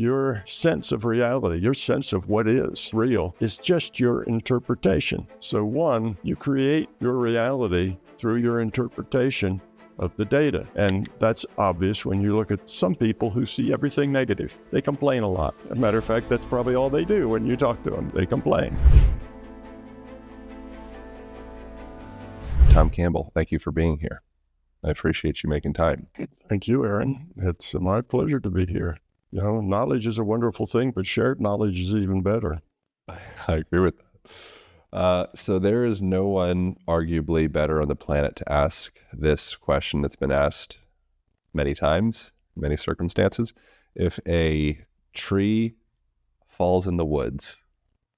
Your sense of reality, your sense of what is real, is just your interpretation. So one, you create your reality through your interpretation of the data. And that's obvious when you look at some people who see everything negative. They complain a lot. As a matter of fact, that's probably all they do when you talk to them. They complain. Tom Campbell, thank you for being here. I appreciate you making time. Thank you, Aaron. It's my pleasure to be here. You know, knowledge is a wonderful thing, but shared knowledge is even better. I agree with that. So there is no one arguably better on the planet to ask this question that's been asked many times, many circumstances. If a tree falls in the woods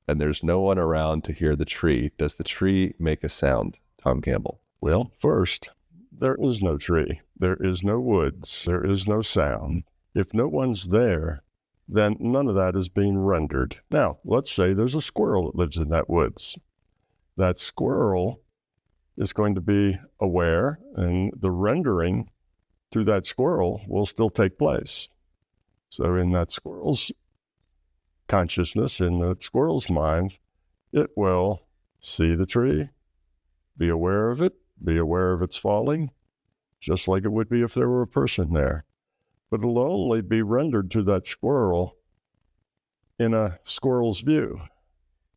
and there's no one around to hear the tree, does the tree make a sound, Tom Campbell? Well, first, there is no tree. There is no woods. There is no sound. If no one's there, then none of that is being rendered. Now, let's say there's a squirrel that lives in that woods. That squirrel is going to be aware, and the rendering through that squirrel will still take place. So in that squirrel's consciousness, in that squirrel's mind, it will see the tree, be aware of it, be aware of its falling, just like it would be if there were a person there. But it'll only be rendered to that squirrel in a squirrel's view.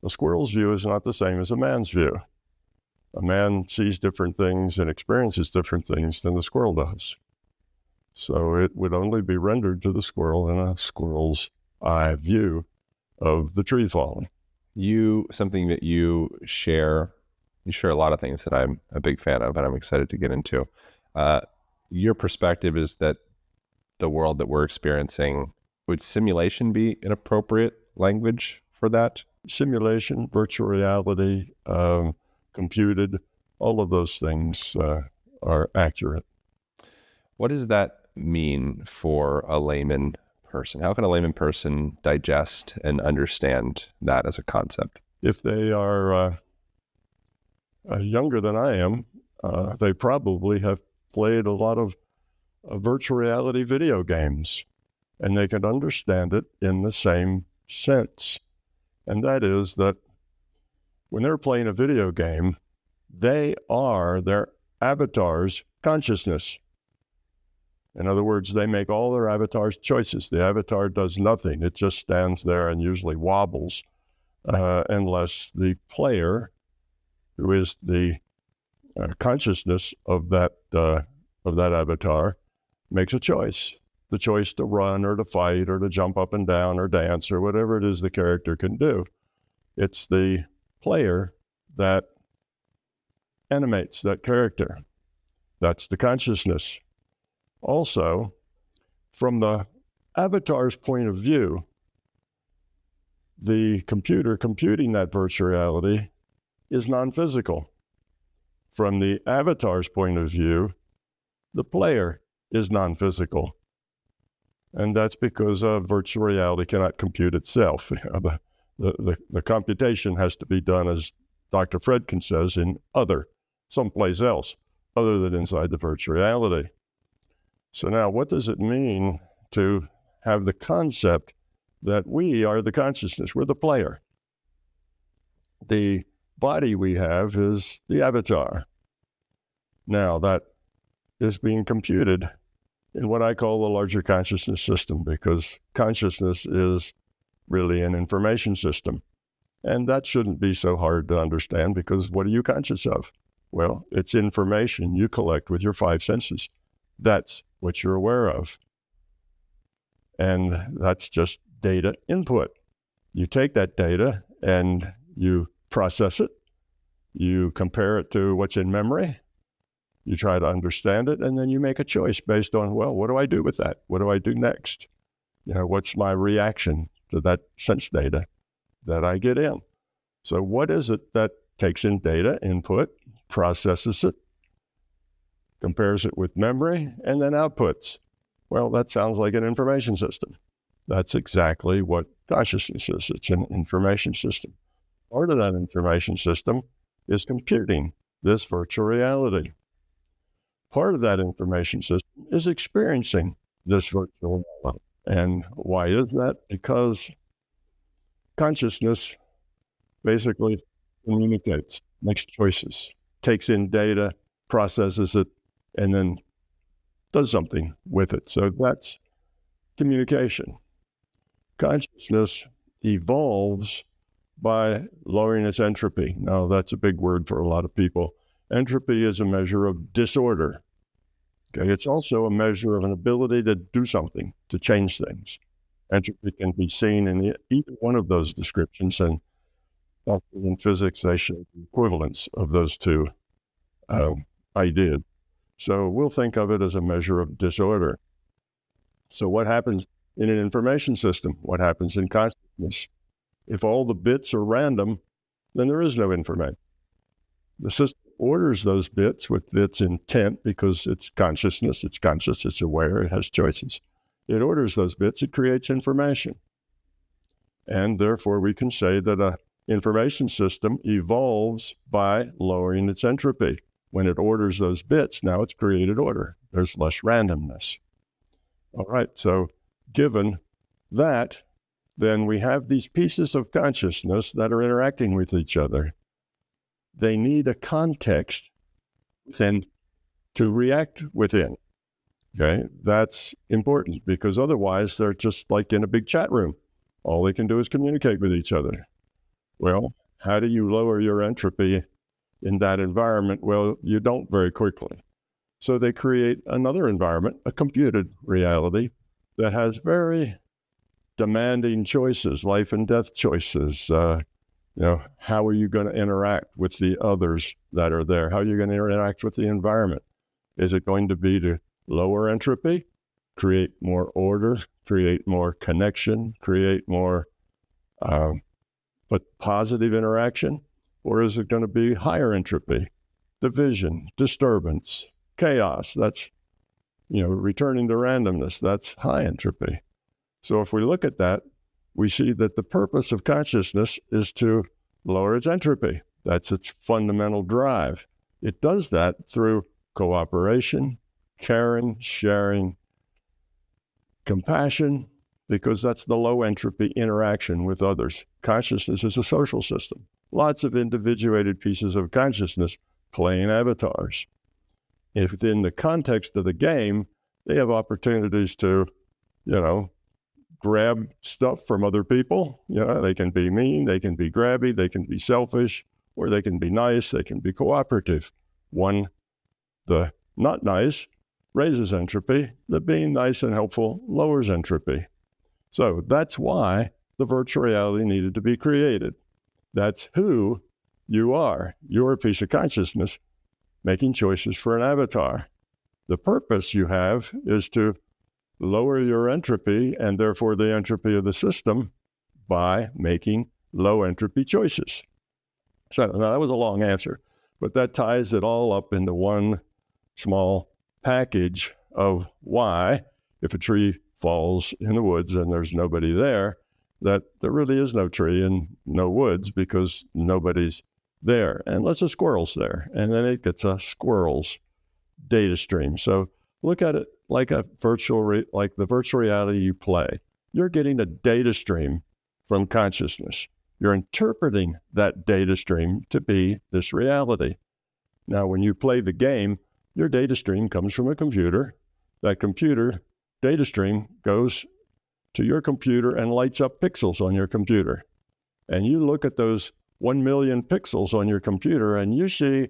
A squirrel's view is not the same as a man's view. A man sees different things and experiences different things than the squirrel does. So it would only be rendered to the squirrel in a squirrel's eye view of the tree falling. Something that you share a lot of things that I'm a big fan of and I'm excited to get into. Your perspective is that the world that we're experiencing, would simulation be an appropriate language for that? Simulation, virtual reality, computed, all of those things are accurate. What does that mean for a layman person? How can a layman person digest and understand that as a concept? If they are younger than I am, they probably have played a lot of virtual reality video games, and they can understand it in the same sense. And that is that when they're playing a video game, they are their avatar's consciousness. In other words, they make all their avatar's choices. The avatar does nothing. It just stands there and usually wobbles unless the player, who is the consciousness of that avatar, makes a choice. The choice to run or to fight or to jump up and down or dance or whatever it is the character can do. It's the player that animates that character. That's the consciousness. Also, from the avatar's point of view, the computer computing that virtual reality is non-physical. From the avatar's point of view, the player is non-physical. And that's because virtual reality cannot compute itself. The computation has to be done, as Dr. Fredkin says, in someplace else, other than inside the virtual reality. So now, what does it mean to have the concept that we are the consciousness, we're the player? The body we have is the avatar. Now, that is being computed in what I call the larger consciousness system, because consciousness is really an information system. And that shouldn't be so hard to understand, because what are you conscious of? Well, it's information you collect with your five senses. That's what you're aware of. And that's just data input. You take that data and you process it. You compare it to what's in memory. You try to understand it, and then you make a choice based on, well, what do I do with that? What do I do next? What's my reaction to that sense data that I get in? So what is it that takes in data input, processes it, compares it with memory, and then outputs? Well, that sounds like an information system. That's exactly what consciousness is. It's an information system. Part of that information system is computing this virtual reality. Part of that information system is experiencing this virtual reality. And why is that? Because consciousness basically communicates, makes choices, takes in data, processes it, and then does something with it. So that's communication. Consciousness evolves by lowering its entropy. Now, that's a big word for a lot of people. Entropy is a measure of disorder. Okay, it's also a measure of an ability to do something, to change things. Entropy can be seen in either one of those descriptions, and in physics, they show the equivalence of those two ideas. So we'll think of it as a measure of disorder. So what happens in an information system? What happens in consciousness? If all the bits are random, then there is no information. The system orders those bits with its intent because it's consciousness, it's conscious, it's aware, it has choices. It orders those bits, it creates information. And therefore, we can say that an information system evolves by lowering its entropy. When it orders those bits, now it's created order. There's less randomness. All right, so given that, then we have these pieces of consciousness that are interacting with each other. They need a context then to react within. Okay, that's important because otherwise they're just like in a big chat room. All they can do is communicate with each other. Well, how do you lower your entropy in that environment? Well, you don't very quickly. So they create another environment, a computed reality that has very demanding choices, life and death choices. How are you going to interact with the others that are there? How are you going to interact with the environment? Is it going to be to lower entropy, create more order, create more connection, create more but positive interaction? Or is it going to be higher entropy, division, disturbance, chaos? That's, returning to randomness. That's high entropy. So if we look at that, we see that the purpose of consciousness is to lower its entropy. That's its fundamental drive. It does that through cooperation, caring, sharing, compassion, because that's the low entropy interaction with others. Consciousness is a social system. Lots of individuated pieces of consciousness playing avatars. If within the context of the game, they have opportunities to, grab stuff from other people. They can be mean, they can be grabby, they can be selfish, or they can be nice, they can be cooperative. The not nice raises entropy. The being nice and helpful lowers entropy. So that's why the virtual reality needed to be created. That's who you are. You're a piece of consciousness making choices for an avatar. The purpose you have is to lower your entropy and therefore the entropy of the system by making low entropy choices. So now that was a long answer, but that ties it all up into one small package of why, if a tree falls in the woods and there's nobody there, that there really is no tree and no woods because nobody's there, unless a squirrel's there, and then it gets a squirrel's data stream. So look at it like the virtual reality you play. You're getting a data stream from consciousness. You're interpreting that data stream to be this reality. Now, when you play the game, your data stream comes from a computer. That computer data stream goes to your computer and lights up pixels on your computer. And you look at those 1 million pixels on your computer and you see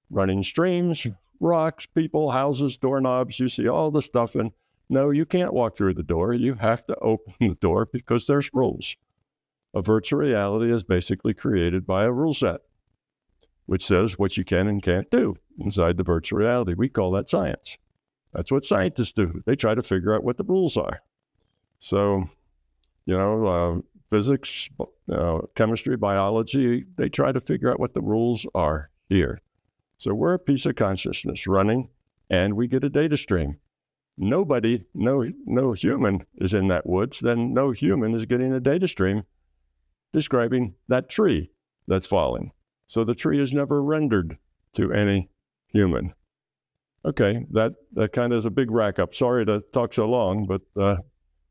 running streams, rocks, people, houses, doorknobs. You see all the stuff. And no, you can't walk through the door. You have to open the door because there's rules. A virtual reality is basically created by a rule set, which says what you can and can't do inside the virtual reality. We call that science. That's what scientists do. They try to figure out what the rules are. So, physics, chemistry, biology, they try to figure out what the rules are here. So we're a piece of consciousness running, and we get a data stream. No human is in that woods, then no human is getting a data stream describing that tree that's falling. So the tree is never rendered to any human. Okay, that kind of is a big rack up. Sorry to talk so long, but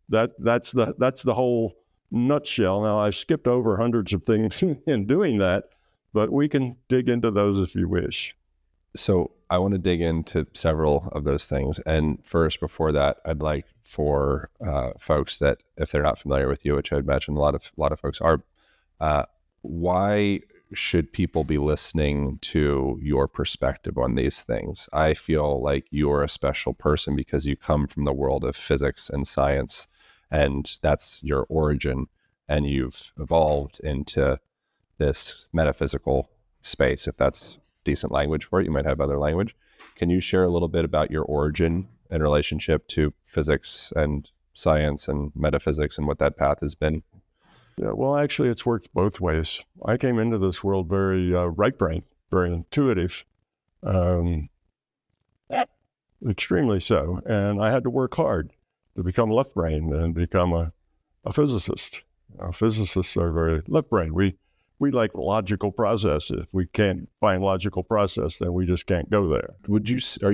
That's the whole nutshell. Now, I skipped over hundreds of things in doing that, but we can dig into those if you wish. So I want to dig into several of those things. And first, before that, I'd like for folks that, if they're not familiar with you, which I imagine a lot of folks are, why should people be listening to your perspective on these things? I feel like you're a special person because you come from the world of physics and science, and that's your origin, and you've evolved into this metaphysical space. If that's decent language for it, you might have other language. Can you share a little bit about your origin in relationship to physics and science and metaphysics and what that path has been? Yeah, well, actually, it's worked both ways. I came into this world very right brain, very intuitive, extremely so. And I had to work hard to become left brain and become a physicist. Physicists are very left brain. We like logical process. If we can't find logical process, then we just can't go there. Are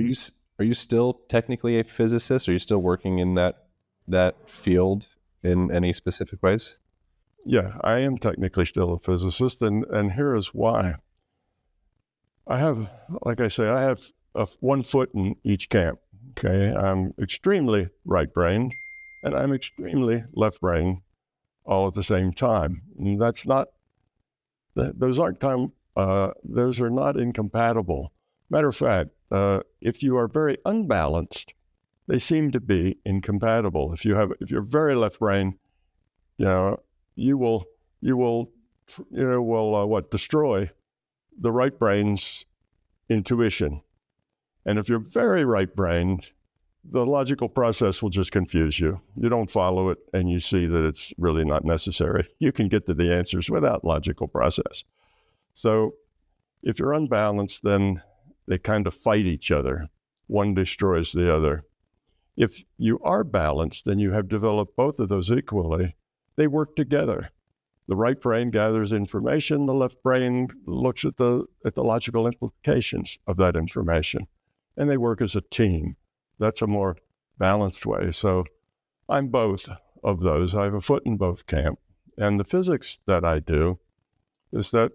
you still technically a physicist? Are you still working in that field in any specific ways? Yeah, I am technically still a physicist, and here is why. I have, like I say, I have one foot in each camp. Okay, I'm extremely right-brained, and I'm extremely left-brained all at the same time. And those are not incompatible. Matter of fact, if you are very unbalanced, they seem to be incompatible. If you're very left-brained, you will destroy the right brain's intuition. And if you're very right-brained, the logical process will just confuse you. You don't follow it, and you see that it's really not necessary. You can get to the answers without logical process. So if you're unbalanced, then they kind of fight each other. One destroys the other. If you are balanced and you have developed both of those equally, they work together. The right brain gathers information. The left brain looks at the logical implications of that information, and they work as a team. That's a more balanced way. So I'm both of those. I have a foot in both camp. And the physics that I do is that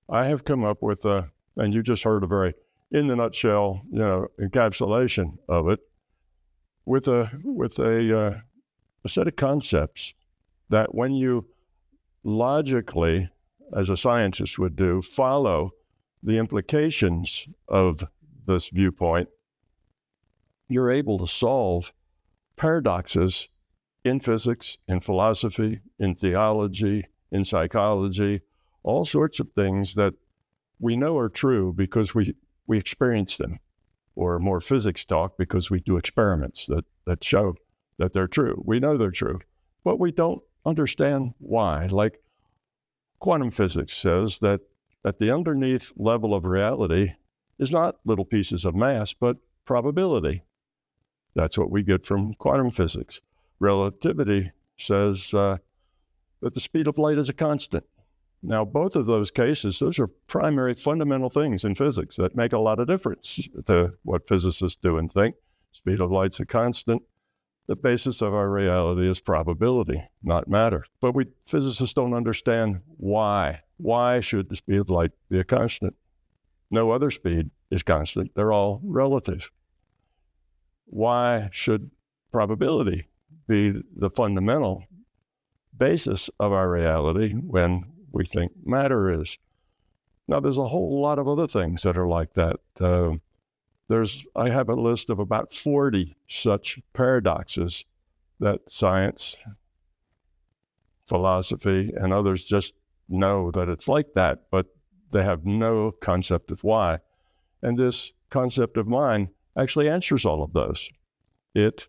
I have come up with and you just heard a very, in the nutshell, encapsulation of it, with a set of concepts that when you logically, as a scientist would do, follow the implications of this viewpoint, you're able to solve paradoxes in physics, in philosophy, in theology, in psychology, all sorts of things that we know are true because we experience them, or more physics talk, because we do experiments that show that they're true. We know they're true, but we don't understand why. Like quantum physics says that at the underneath level of reality is not little pieces of mass, but probability. That's what we get from quantum physics. Relativity says that the speed of light is a constant. Now, both of those cases, those are primary fundamental things in physics that make a lot of difference to what physicists do and think. Speed of light's a constant. The basis of our reality is probability, not matter. But physicists don't understand why. Why should the speed of light be a constant? No other speed is constant. They're all relative. Why should probability be the fundamental basis of our reality when we think matter is? Now, there's a whole lot of other things that are like that. I have a list of about 40 such paradoxes that science, philosophy, and others just know that it's like that, but they have no concept of why. And this concept of mind actually answers all of those. It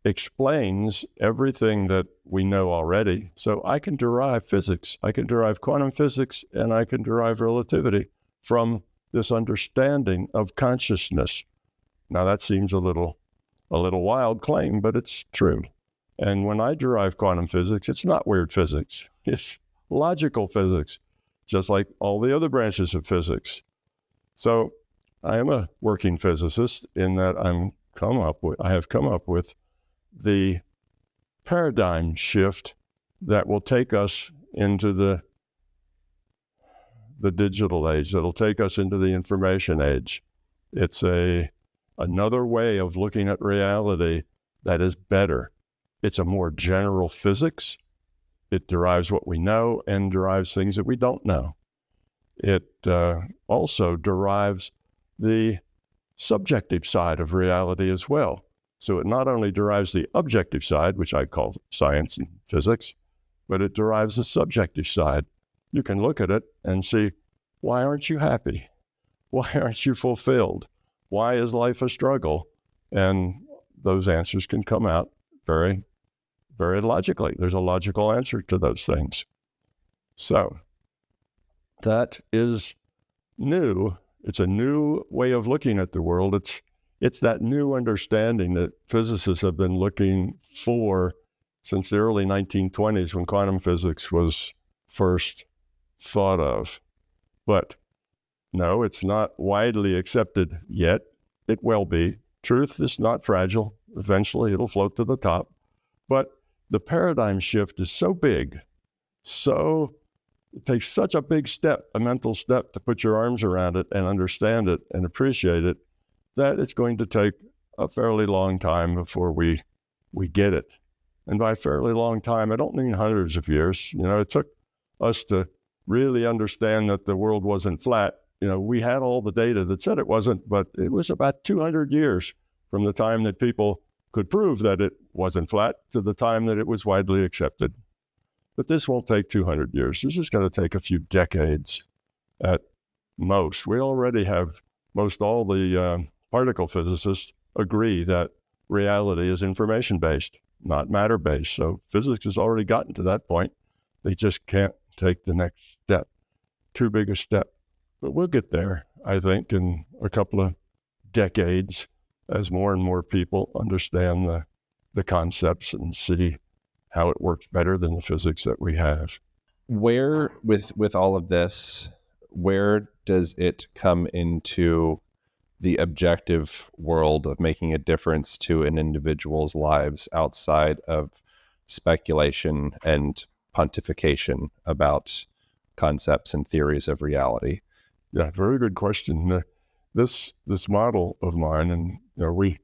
explains everything that we know already. So I can derive physics, I can derive quantum physics, and I can derive relativity from this understanding of consciousness. Now that seems a little wild claim, but it's true. And when I derive quantum physics, it's not weird physics. It's logical physics, just like all the other branches of physics. So I am a working physicist in that I have come up with the paradigm shift that will take us into the digital age. It'll take us into the information age. It's another way of looking at reality that is better. It's a more general physics. It derives what we know and derives things that we don't know. It also derives the subjective side of reality as well. So it not only derives the objective side, which I call science and physics, but it derives the subjective side. You can look at it and see, why aren't you happy? Why aren't you fulfilled? Why is life a struggle? And those answers can come out very, very logically. There's a logical answer to those things. So that is new. It's a new way of looking at the world. It's that new understanding that physicists have been looking for since the early 1920s when quantum physics was first thought of. But no, it's not widely accepted yet. It will be. Truth is not fragile. Eventually it'll float to the top. But the paradigm shift is so big, it takes such a big step, a mental step, to put your arms around it and understand it and appreciate it, that it's going to take a fairly long time before we get it. And by fairly long time, I don't mean hundreds of years. It took us to really understand that the world wasn't flat. We had all the data that said it wasn't, but it was about 200 years from the time that people could prove that it wasn't flat to the time that it was widely accepted. But this won't take 200 years. This is going to take a few decades at most. We already have most all the particle physicists agree that reality is information-based, not matter-based. So physics has already gotten to that point. They just can't take the next step. Too big a step. But we'll get there, I think, in a couple of decades as more and more people understand the concepts and see how it works better than the physics that we have. Where, with all of this, where does it come into the objective world of making a difference to an individual's lives outside of speculation and pontification about concepts and theories of reality? Yeah, very good question. This model of mine, and we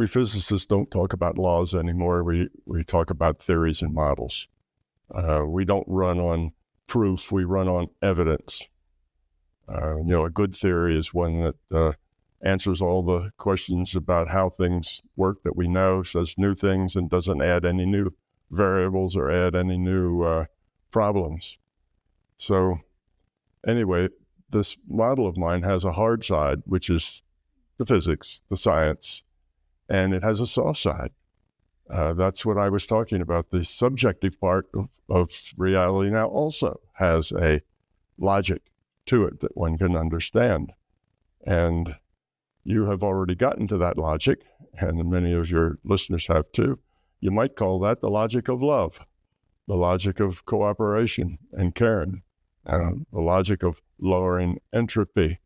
physicists don't talk about laws anymore. We talk about theories and models. We don't run on proof. We run on evidence. A good theory is one that answers all the questions about how things work that we know, says new things, and doesn't add any new variables or add any new problems. So anyway, this model of mine has a hard side, which is the physics, the science, and it has a soft side. That's what I was talking about. The subjective part of reality now also has a logic to it that one can understand. And you have already gotten to that logic, and many of your listeners have too. You might call that the logic of love, the logic of cooperation and caring, the logic of lowering entropy.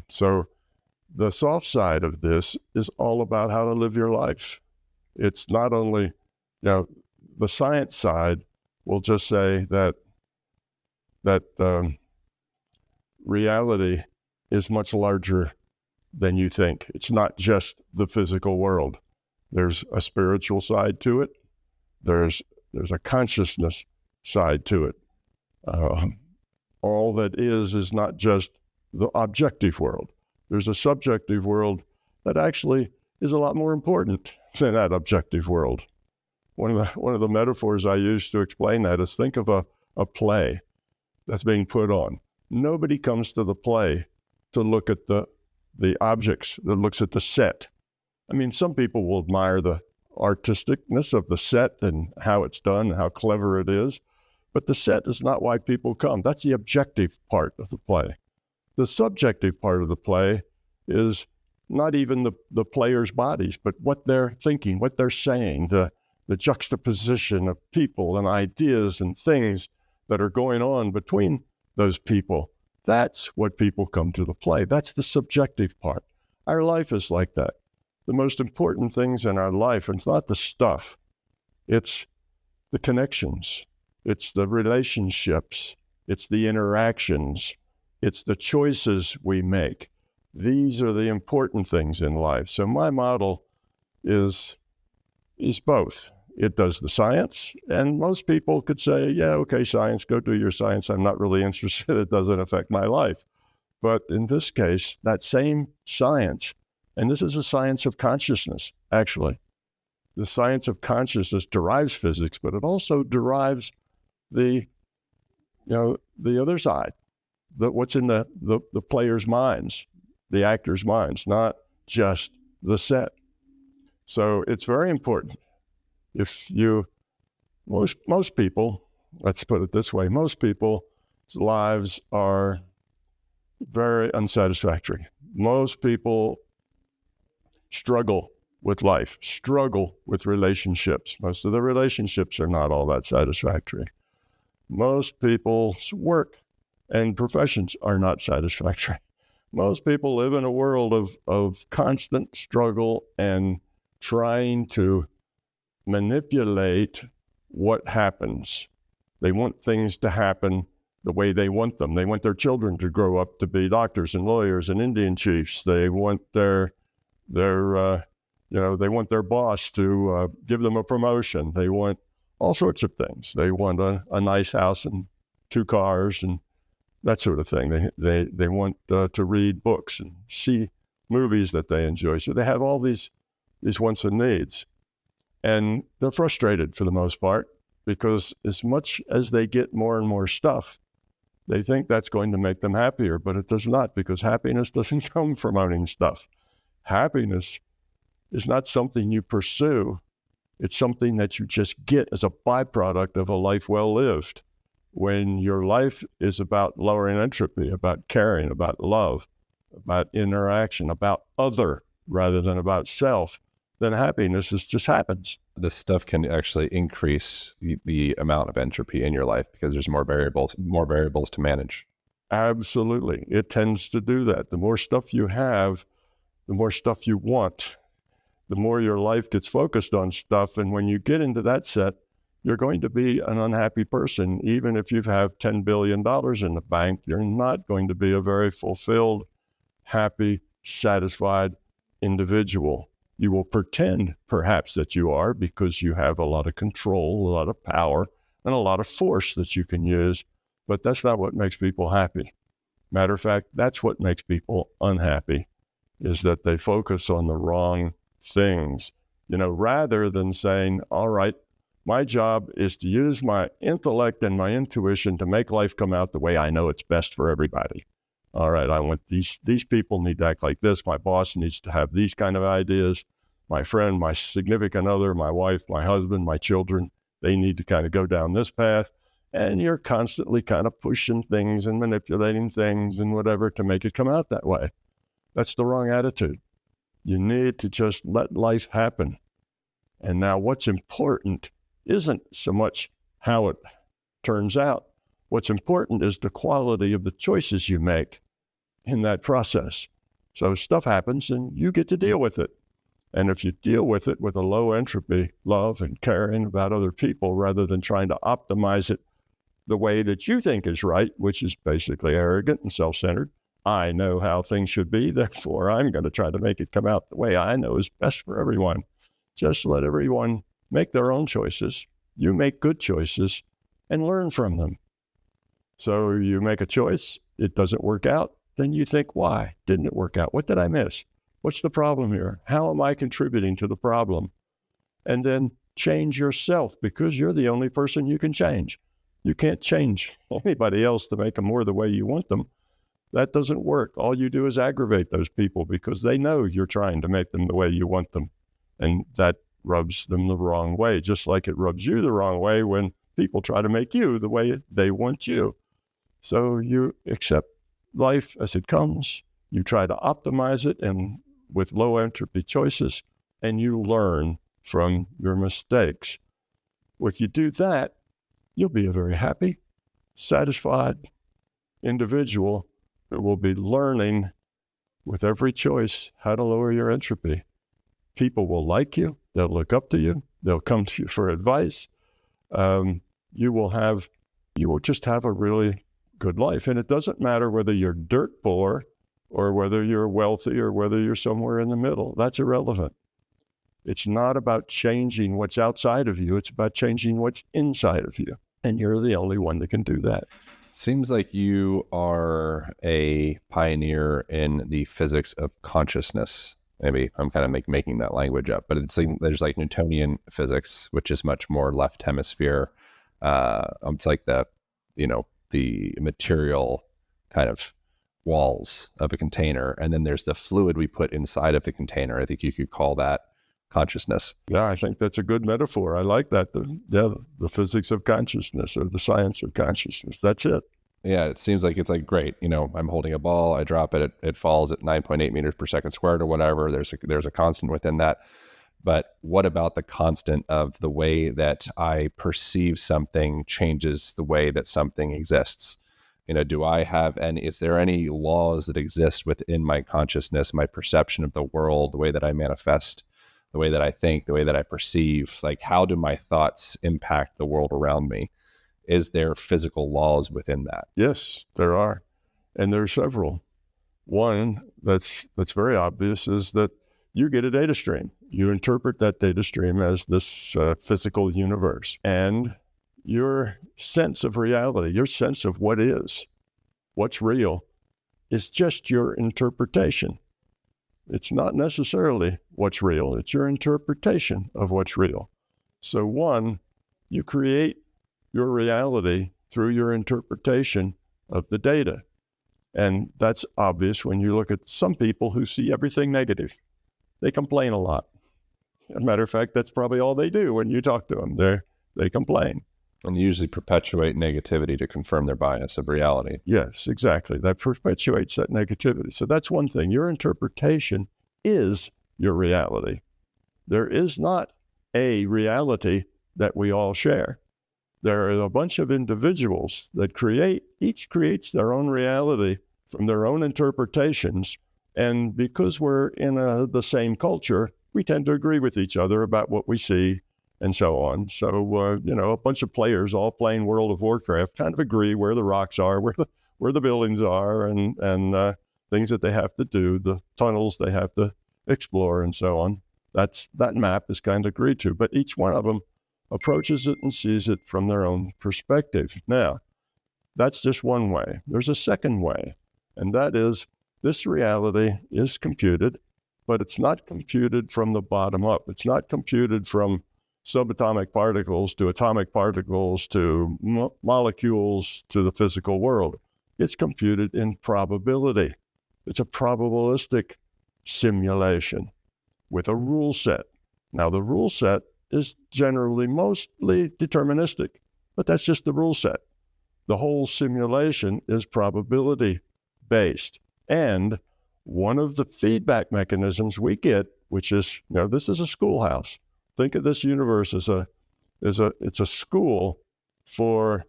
So the soft side of this is all about how to live your life. It's not only, the science side will just say that reality is much larger than you think. It's not just the physical world. There's a spiritual side to it. There's a consciousness side to it. All that is not just the objective world. There's a subjective world that actually is a lot more important than that objective world. One of the metaphors I use to explain that is, think of a play that's being put on. Nobody comes to the play to look at the objects, that looks at the set. I mean, some people will admire the artisticness of the set and how it's done and how clever it is, but the set is not why people come. That's the objective part of the play. The subjective part of the play is not even the players' bodies, but what they're thinking, what they're saying, the juxtaposition of people and ideas and things that are going on between those people. That's what people come to the play. That's the subjective part. Our life is like that. The most important things in our life, it's not the stuff. It's the connections. It's the relationships. It's the interactions. It's the choices we make. These are the important things in life. So my model is both. It does the science, and most people could say, yeah, okay, science, go do your science. I'm not really interested. It doesn't affect my life. But in this case, that same science, and this is a science of consciousness, actually. The science of consciousness derives physics, but it also derives the other side, what's in the players' minds, the actors' minds, not just the set. So it's very important. Most people, let's put it this way, most people's lives are very unsatisfactory. Most people struggle with life, struggle with relationships. Most of the relationships are not all that satisfactory. Most people's work and professions are not satisfactory. Most people live in a world of constant struggle and trying to manipulate what happens. They want things to happen the way they want them. They want their children to grow up to be doctors and lawyers and Indian chiefs. They want they want their boss to give them a promotion. They want all sorts of things. They want a nice house and 2 cars and that sort of thing. They want to read books and see movies that they enjoy. So they have all these wants and needs. And they're frustrated for the most part because as much as they get more and more stuff, they think that's going to make them happier, but it does not, because happiness doesn't come from owning stuff. Happiness is not something you pursue. It's something that you just get as a byproduct of a life well lived. When your life is about lowering entropy, about caring, about love, about interaction, about other rather than about self, then happiness just happens. This stuff can actually increase the amount of entropy in your life because there's more variables to manage. Absolutely. It tends to do that. The more stuff you have, the more stuff you want, the more your life gets focused on stuff. And when you get into that set, you're going to be an unhappy person. Even if you have $10 billion in the bank, you're not going to be a very fulfilled, happy, satisfied individual. You will pretend, perhaps, that you are because you have a lot of control, a lot of power, and a lot of force that you can use, but that's not what makes people happy. Matter of fact, that's what makes people unhappy, is that they focus on the wrong things. Rather than saying, all right, my job is to use my intellect and my intuition to make life come out the way I know it's best for everybody. All right, I want these people need to act like this. My boss needs to have these kind of ideas. My friend, my significant other, my wife, my husband, my children, they need to kind of go down this path. And you're constantly kind of pushing things and manipulating things and whatever to make it come out that way. That's the wrong attitude. You need to just let life happen. And now what's important isn't so much how it turns out. What's important is the quality of the choices you make in that process. So stuff happens and you get to deal with it. And if you deal with it with a low entropy, love and caring about other people, rather than trying to optimize it the way that you think is right, which is basically arrogant and self-centered. I know how things should be, therefore I'm going to try to make it come out the way I know is best for everyone. Just let everyone make their own choices. You make good choices and learn from them. So you make a choice, it doesn't work out, then you think, why didn't it work out? What did I miss? What's the problem here? How am I contributing to the problem? And then change yourself, because you're the only person you can change. You can't change anybody else to make them more the way you want them. That doesn't work. All you do is aggravate those people because they know you're trying to make them the way you want them. And that rubs them the wrong way, just like it rubs you the wrong way when people try to make you the way they want you. So you accept life as it comes. You try to optimize it and with low entropy choices, and you learn from your mistakes. If you do that, you'll be a very happy, satisfied individual who will be learning with every choice how to lower your entropy. People will like you. They'll look up to you. They'll come to you for advice. You will just have a really good life. And it doesn't matter whether you're dirt poor or whether you're wealthy or whether you're somewhere in the middle. That's irrelevant. It's not about changing what's outside of you. It's about changing what's inside of you. And you're the only one that can do that. Seems like you are a pioneer in the physics of consciousness. Maybe I'm kind of making that language up, but it's like, there's like Newtonian physics, which is much more left hemisphere. It's like the material kind of walls of a container. And then there's the fluid we put inside of the container. I think you could call that consciousness. Yeah, I think that's a good metaphor. I like that. The physics of consciousness, or the science of consciousness. That's it. Yeah, it seems like it's like, great, I'm holding a ball, I drop it, it falls at 9.8 meters per second squared or whatever. There's a constant within that. But what about the constant of the way that I perceive something changes the way that something exists? Is there any laws that exist within my consciousness, my perception of the world, the way that I manifest, the way that I think, the way that I perceive? Like, how do my thoughts impact the world around me? Is there physical laws within that? Yes, there are. And there are several. One that's very obvious is that you get a data stream. You interpret that data stream as this physical universe. And your sense of reality, your sense of what is, what's real, is just your interpretation. It's not necessarily what's real. It's your interpretation of what's real. So one, you create your reality through your interpretation of the data. And that's obvious when you look at some people who see everything negative. They complain a lot. As a matter of fact, that's probably all they do when you talk to them. They complain. And usually perpetuate negativity to confirm their bias of reality. Yes, exactly. That perpetuates that negativity. So that's one thing. Your interpretation is your reality. There is not a reality that we all share. There are a bunch of individuals that each creates their own reality from their own interpretations. And because we're in the same culture, we tend to agree with each other about what we see and so on. So, a bunch of players all playing World of Warcraft kind of agree where the rocks are, where the buildings are, and things that they have to do, the tunnels they have to explore, and so on. That map is kind of agreed to, but each one of them approaches it and sees it from their own perspective. Now, that's just one way. There's a second way, and that is this reality is computed, but it's not computed from the bottom up. It's not computed from subatomic particles to atomic particles to molecules to the physical world. It's computed in probability. It's a probabilistic simulation with a rule set. Now, the rule set is generally mostly deterministic, but that's just the rule set. The whole simulation is probability-based. And one of the feedback mechanisms we get, which is, this is a schoolhouse. Think of this universe as it's a school or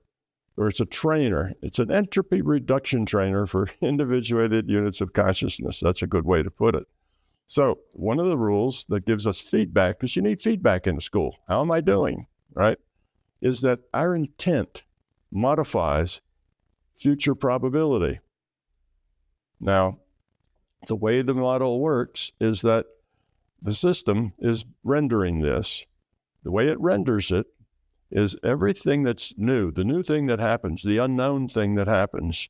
it's a trainer. It's an entropy reduction trainer for individuated units of consciousness. That's a good way to put it. So one of the rules that gives us feedback, because you need feedback in school, how am I doing, right, is that our intent modifies future probability. Now, the way the model works is that the system is rendering this. The way it renders it is everything that's new, the new thing that happens, the unknown thing that happens.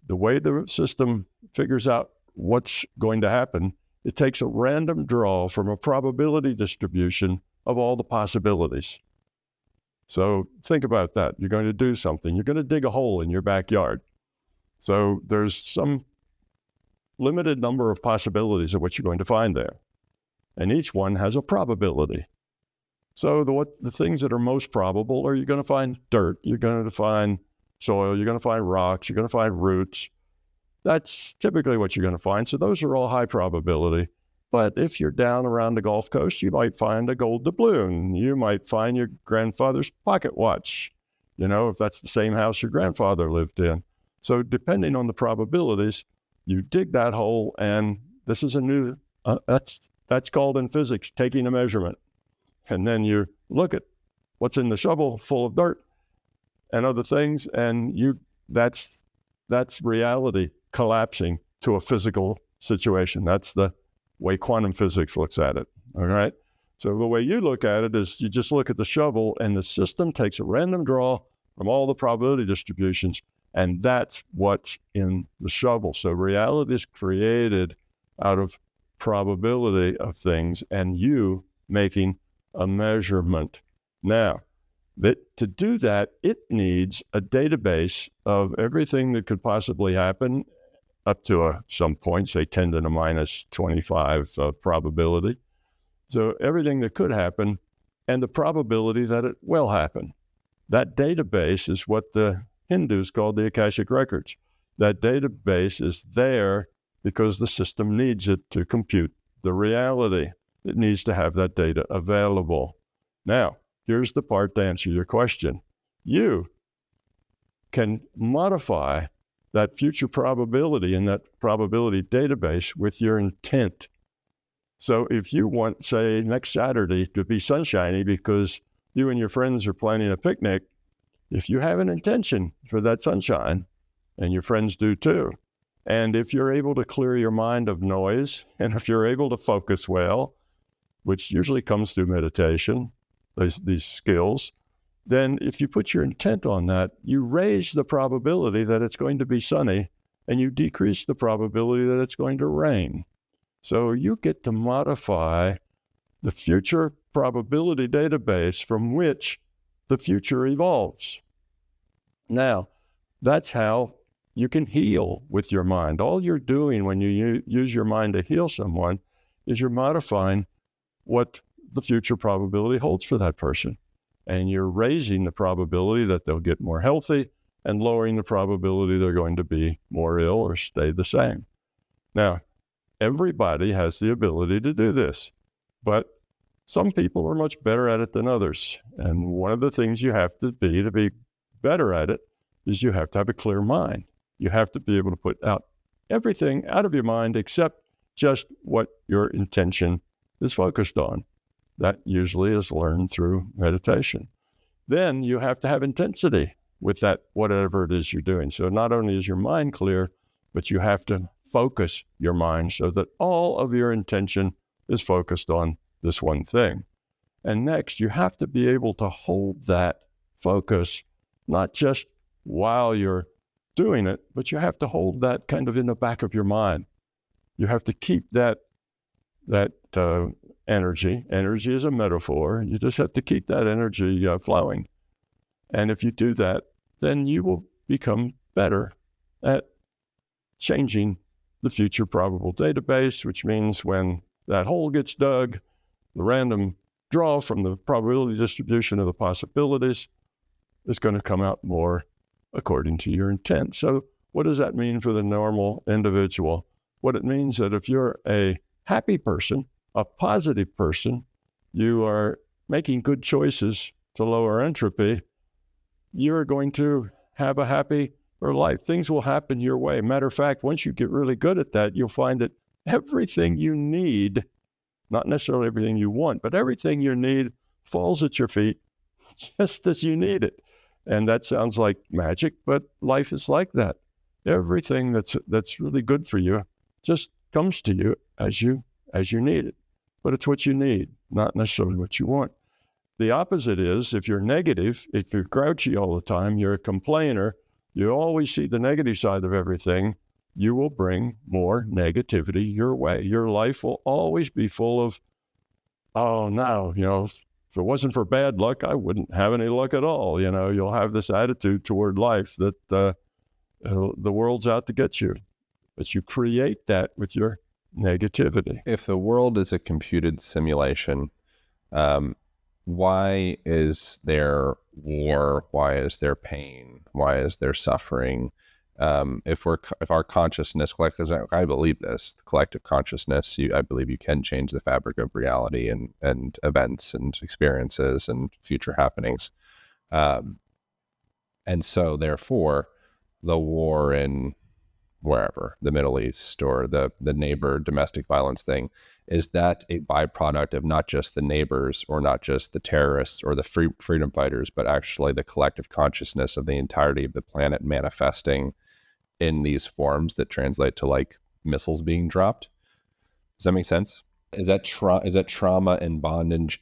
The way the system figures out what's going to happen, it takes a random draw from a probability distribution of all the possibilities. So think about that. You're going to do something. You're going to dig a hole in your backyard. So there's some limited number of possibilities of what you're going to find there. And each one has a probability. So the things that are most probable are you're going to find dirt, you're going to find soil, you're going to find rocks, you're going to find roots. That's typically what you're going to find. So those are all high probability. But if you're down around the Gulf Coast, you might find a gold doubloon. You might find your grandfather's pocket watch, if that's the same house your grandfather lived in. So depending on the probabilities, you dig that hole, and this is a new, that's called in physics taking a measurement. and then you look at what's in the shovel full of dirt and other things, and that's reality collapsing to a physical situation. That's the way quantum physics looks at it, all right? So the way you look at it is you just look at the shovel, and the system takes a random draw from all the probability distributions, and that's what's in the shovel. So reality is created out of probability of things and you making a measurement. Now, to do that, it needs a database of everything that could possibly happen up to some point, say 10 to the minus 25 probability. So everything that could happen and the probability that it will happen. That database is what the Hindus call the Akashic Records. That database is there because the system needs it to compute the reality. It needs to have that data available. Now, here's the part to answer your question. You can modify that future probability in that probability database with your intent. So if you want, say, next Saturday to be sunshiny because you and your friends are planning a picnic, if you have an intention for that sunshine, and your friends do too, and if you're able to clear your mind of noise, and if you're able to focus well, which usually comes through meditation, these skills, then if you put your intent on that, you raise the probability that it's going to be sunny, and you decrease the probability that it's going to rain. So you get to modify the future probability database from which the future evolves. Now, that's how you can heal with your mind. All you're doing when you use your mind to heal someone is you're modifying what the future probability holds for that person. And you're raising the probability that they'll get more healthy and lowering the probability they're going to be more ill or stay the same. Now, everybody has the ability to do this, but some people are much better at it than others. And one of the things you have to be better at it is you have to have a clear mind. You have to be able to put out everything out of your mind except just what your intention is focused on. That usually is learned through meditation. Then you have to have intensity with that, whatever it is you're doing. So not only is your mind clear, but you have to focus your mind so that all of your intention is focused on this one thing. And next, you have to be able to hold that focus, not just while you're doing it, but you have to hold that kind of in the back of your mind. You have to keep that energy. Energy is a metaphor. You just have to keep that energy flowing. And if you do that, then you will become better at changing the future probable database, which means when that hole gets dug, the random draw from the probability distribution of the possibilities is going to come out more according to your intent. So what does that mean for the normal individual? What it means that if you're a happy person, a positive person, you are making good choices to lower entropy, you're going to have a happier life. Things will happen your way. Matter of fact, once you get really good at that, you'll find that everything you need, not necessarily everything you want, but everything you need falls at your feet just as you need it. And that sounds like magic, but life is like that. Everything that's really good for you just comes to you as you need it. But it's what you need, not necessarily what you want. The opposite is if you're negative, if you're grouchy all the time, you're a complainer, you always see the negative side of everything, you will bring more negativity your way. Your life will always be full of, oh, no, if it wasn't for bad luck, I wouldn't have any luck at all. You'll have this attitude toward life that the world's out to get you. But you create that with your negativity. If the world is a computed simulation, why is there war? Why is there pain? Why is there suffering? If our consciousness, because I believe this, the collective consciousness, I believe you can change the fabric of reality and events and experiences and future happenings. And so therefore, the war in wherever, the Middle East or the neighbor domestic violence thing, is that a byproduct of not just the neighbors or not just the terrorists or the freedom fighters, but actually the collective consciousness of the entirety of the planet manifesting in these forms that translate to like missiles being dropped? Does that make sense? Is that trauma and bondage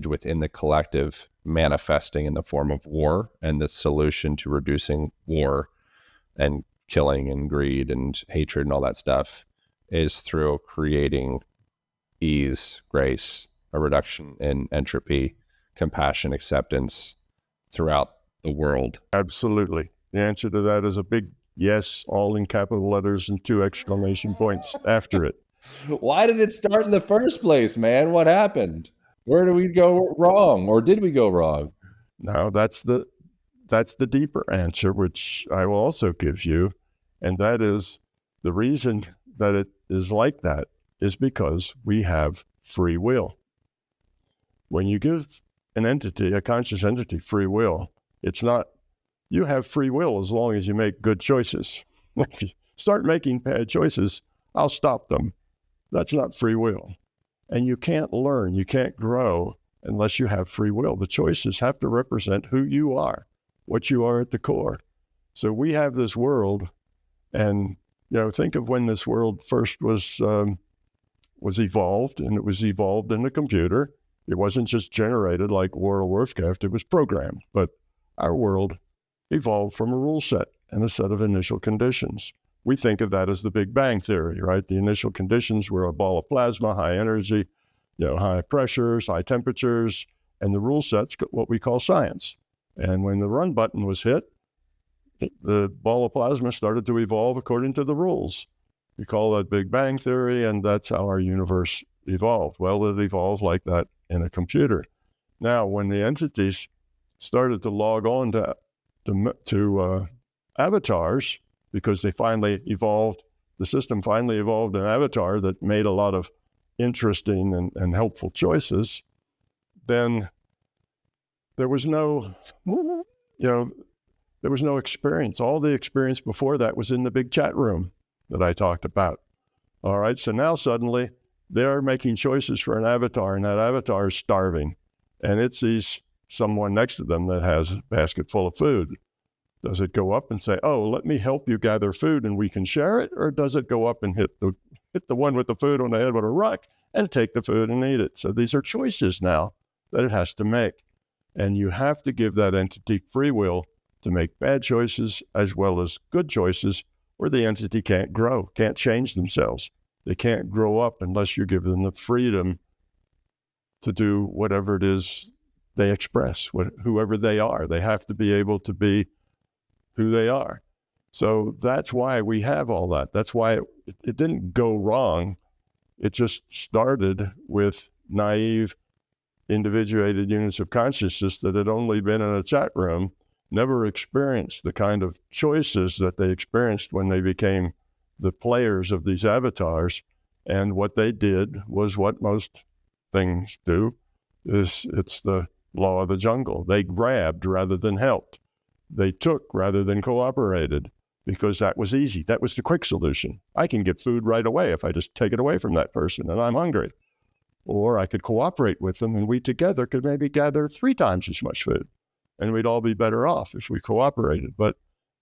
within the collective manifesting in the form of war, and the solution to reducing war and killing and greed and hatred and all that stuff is through creating ease, grace, a reduction in entropy, compassion, acceptance throughout the world? Absolutely. The answer to that is a big yes, all in capital letters and 2 exclamation points after it. Why did it start in the first place, man? What happened? Where did we go wrong, or did we go wrong? Now, that's the deeper answer, which I will also give you, and that is the reason that it is like that is because we have free will. When you give an entity, a conscious entity, free will, it's not, you have free will as long as you make good choices. If you start making bad choices, I'll stop them. That's not free will. And you can't learn, you can't grow unless you have free will. The choices have to represent who you are, what you are at the core. So we have this world, and think of when this world first was evolved, and it was evolved in a computer. It wasn't just generated like World of Warcraft, it was programmed. But our world evolved from a rule set and a set of initial conditions. We think of that as the Big Bang Theory, right? The initial conditions were a ball of plasma, high energy, high pressures, high temperatures, and the rule set's what we call science. And when the run button was hit, the ball of plasma started to evolve according to the rules. We call that Big Bang Theory, and that's how our universe evolved. Well, it evolved like that in a computer. Now, when the entities started to log on to avatars, because they finally evolved, the system finally evolved an avatar that made a lot of interesting and helpful choices, then there was no, there was no experience. All the experience before that was in the big chat room that I talked about. All right, so now suddenly they're making choices for an avatar, and that avatar is starving, and it sees someone next to them that has a basket full of food. Does it go up and say, oh, let me help you gather food and we can share it? Or does it go up and hit the one with the food on the head with a rock and take the food and eat it? So these are choices now that it has to make. And you have to give that entity free will to make bad choices as well as good choices, or the entity can't grow, can't change themselves. They can't grow up unless you give them the freedom to do whatever it is they express, whoever they are. They have to be able to be who they are. So that's why we have all that. That's why it didn't go wrong. It just started with naive, individuated units of consciousness that had only been in a chat room, never experienced the kind of choices that they experienced when they became the players of these avatars. And what they did was what most things do, is it's the law of the jungle. They grabbed rather than helped. They took rather than cooperated, because that was easy. That was the quick solution. I can get food right away if I just take it away from that person and I'm hungry. Or I could cooperate with them and we together could maybe gather 3 times as much food, and we'd all be better off if we cooperated. But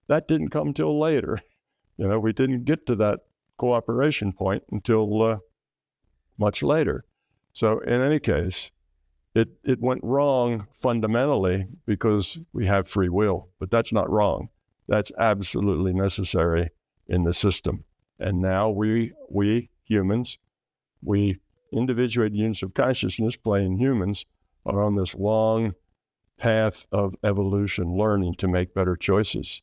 that didn't come till later. We didn't get to that cooperation point until much later. So in any case, it went wrong fundamentally because we have free will, but that's not wrong. That's absolutely necessary in the system. And now we humans, we individuated units of consciousness playing humans, are on this long path of evolution, learning to make better choices.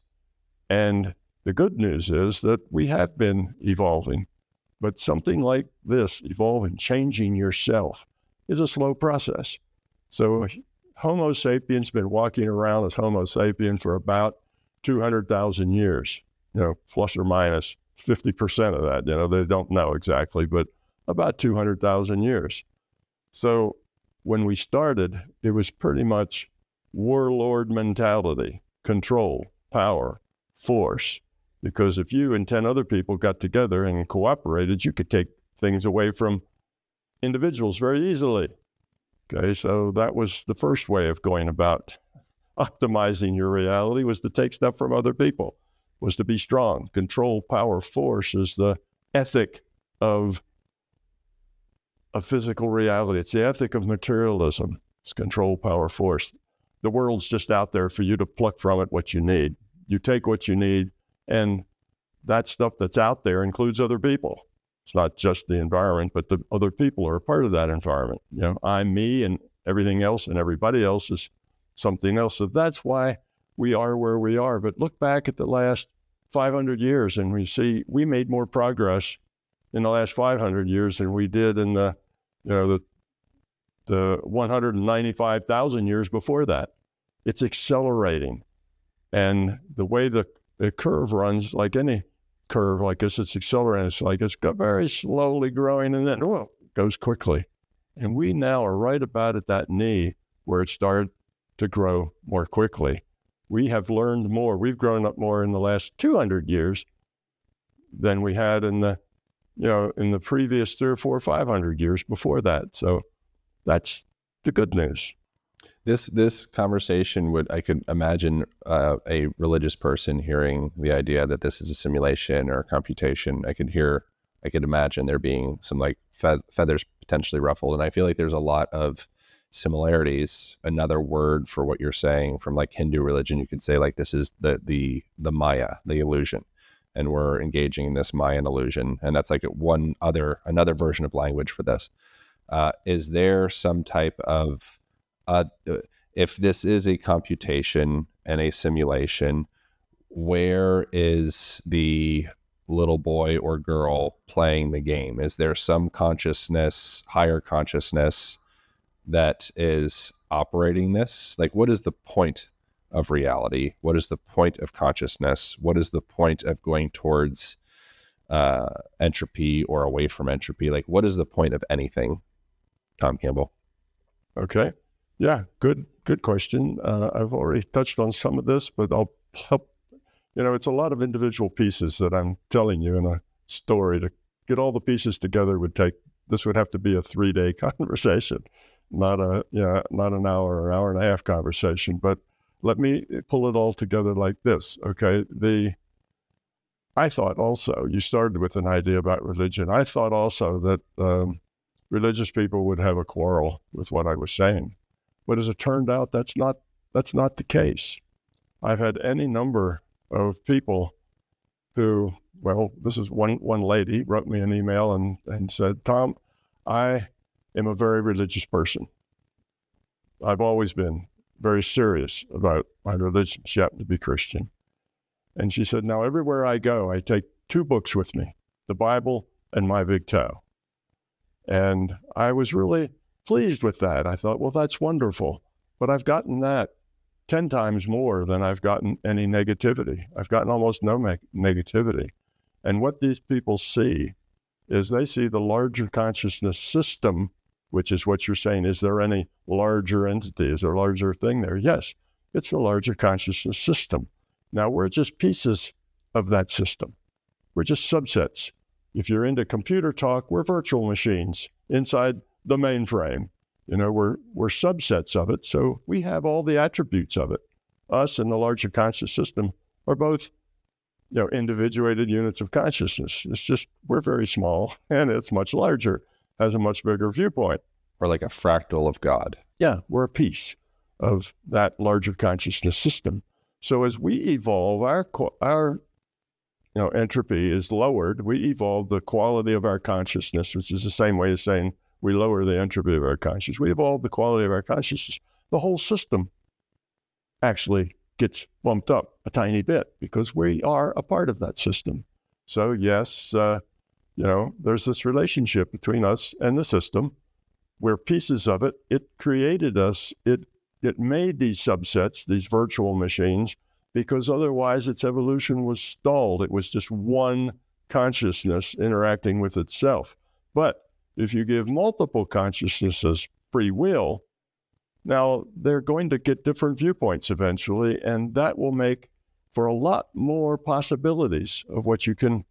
And the good news is that we have been evolving, but something like this, evolving, changing yourself, is a slow process. So Homo sapiens been walking around as Homo sapien for about 200,000 years, plus or minus 50% of that. They don't know exactly, but about 200,000 years. So when we started, it was pretty much warlord mentality, control, power, force. Because if you and 10 other people got together and cooperated, you could take things away from individuals very easily. Okay, so that was the first way of going about optimizing your reality, was to take stuff from other people, was to be strong. Control, power, force is the ethic of physical reality. It's the ethic of materialism. It's control, power, force. The world's just out there for you to pluck from it what you need. You take what you need, and that stuff that's out there includes other people. It's not just the environment, but the other people are a part of that environment. You know, I'm me, and everything else and everybody else is something else. So that's why we are where we are. But look back at the last 500 years, and we see we made more progress in the last 500 years than we did in the 195,000 years before that. It's accelerating. And the way the curve runs, like any curve like this, it's accelerating. It's like it's very slowly growing, and then it goes quickly. And we now are right about at that knee where it started to grow more quickly. We have learned more. We've grown up more in the last 200 years than we had in the previous 300 or 400 or 500 years before that. So that's the good news. This conversation I could imagine a religious person hearing the idea that this is a simulation or a computation. I could imagine there being some like feathers potentially ruffled. And I feel like there's a lot of similarities. Another word for what you're saying from like Hindu religion, you could say like this is the Maya, the illusion. And we're engaging in this Mayan illusion. And that's like another version of language for this. Is there some type of, if this is a computation and a simulation, where is the little boy or girl playing the game? Is there some consciousness, higher consciousness that is operating this? Like, what is the point of reality? What is the point of consciousness? What is the point of going towards entropy or away from entropy? Like, what is the point of anything, Tom Campbell? Okay. Yeah, good question. I've already touched on some of this, but I'll help. It's a lot of individual pieces that I'm telling you in a story. To get all the pieces together would have to be a 3-day conversation, not an hour or hour and a half conversation. But let me pull it all together like this, okay? I thought also, you started with an idea about religion. I thought also that religious people would have a quarrel with what I was saying. But as it turned out, that's not the case. I've had any number of people who, this is one lady wrote me an email and said, Tom, I am a very religious person. I've always been very serious about my religion. She happened to be Christian. And she said, now everywhere I go, I take 2 books with me, the Bible and my Big T.O.E. And I was really pleased with that. I thought, well, that's wonderful. But I've gotten that 10 times more than I've gotten any negativity. I've gotten almost no negativity. And what these people see is they see the larger consciousness system, which is what you're saying. Is there any larger entity? Is there a larger thing there? Yes, it's the larger consciousness system. Now, we're just pieces of that system. We're just subsets. If you're into computer talk, we're virtual machines inside the mainframe. We're subsets of it, so we have all the attributes of it. Us and the larger conscious system are both, individuated units of consciousness. It's just we're very small, and it's much larger, has a much bigger viewpoint. Or like a fractal of God. Yeah, we're a piece of that larger consciousness system. So as we evolve, our entropy is lowered. We evolve the quality of our consciousness, which is the same way as saying we lower the entropy of our consciousness. We evolve the quality of our consciousness. The whole system actually gets bumped up a tiny bit because we are a part of that system. So yes, there's this relationship between us and the system. We're pieces of it. It created us. It made these subsets, these virtual machines, because otherwise its evolution was stalled. It was just one consciousness interacting with itself. But if you give multiple consciousnesses free will, now they're going to get different viewpoints eventually, and that will make for a lot more possibilities of what you can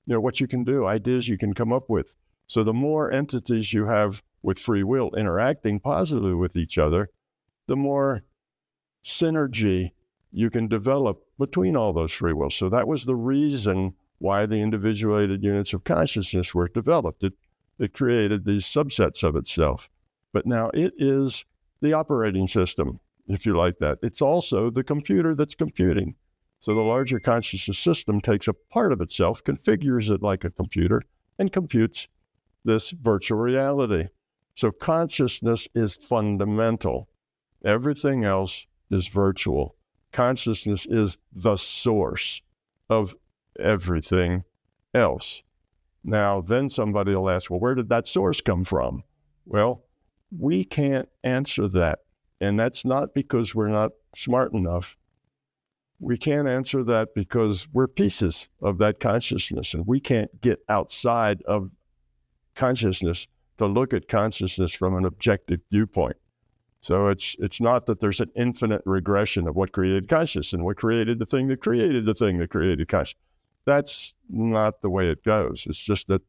do, ideas you can come up with. So the more entities you have with free will interacting positively with each other, the more synergy you can develop between all those free wills. So that was the reason why the individuated units of consciousness were developed. It created these subsets of itself. But now it is the operating system, if you like that. It's also the computer that's computing. So the larger consciousness system takes a part of itself, configures it like a computer, and computes this virtual reality. So consciousness is fundamental. Everything else is virtual. Consciousness is the source of everything else. Now, then somebody will ask, well, where did that source come from? Well, we can't answer that. And that's not because we're not smart enough. We can't answer that because we're pieces of that consciousness, and we can't get outside of consciousness to look at consciousness from an objective viewpoint. So it's not that there's an infinite regression of what created consciousness and what created the thing that created the thing that created consciousness. That's not the way it goes. It's just that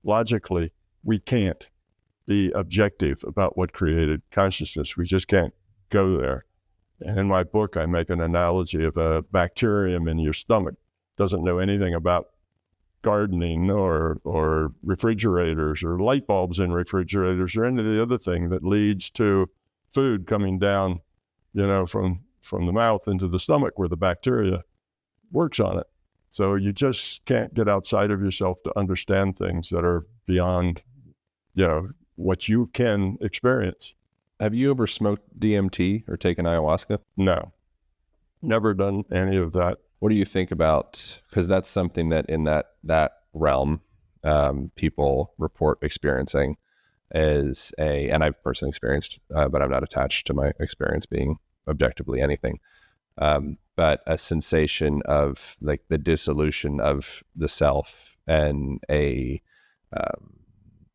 logically we can't be objective about what created consciousness. We just can't go there. And in my book, I make an analogy of a bacterium in your stomach. Doesn't know anything about gardening or refrigerators or light bulbs in refrigerators or any of the other thing that leads to food coming down, from the mouth into the stomach where the bacteria works on it. So you just can't get outside of yourself to understand things that are beyond, what you can experience. Have you ever smoked DMT or taken ayahuasca? No, never done any of that. What do you think about, because that's something that in that realm, people report experiencing and I've personally experienced, but I'm not attached to my experience being objectively anything, but a sensation of like the dissolution of the self and a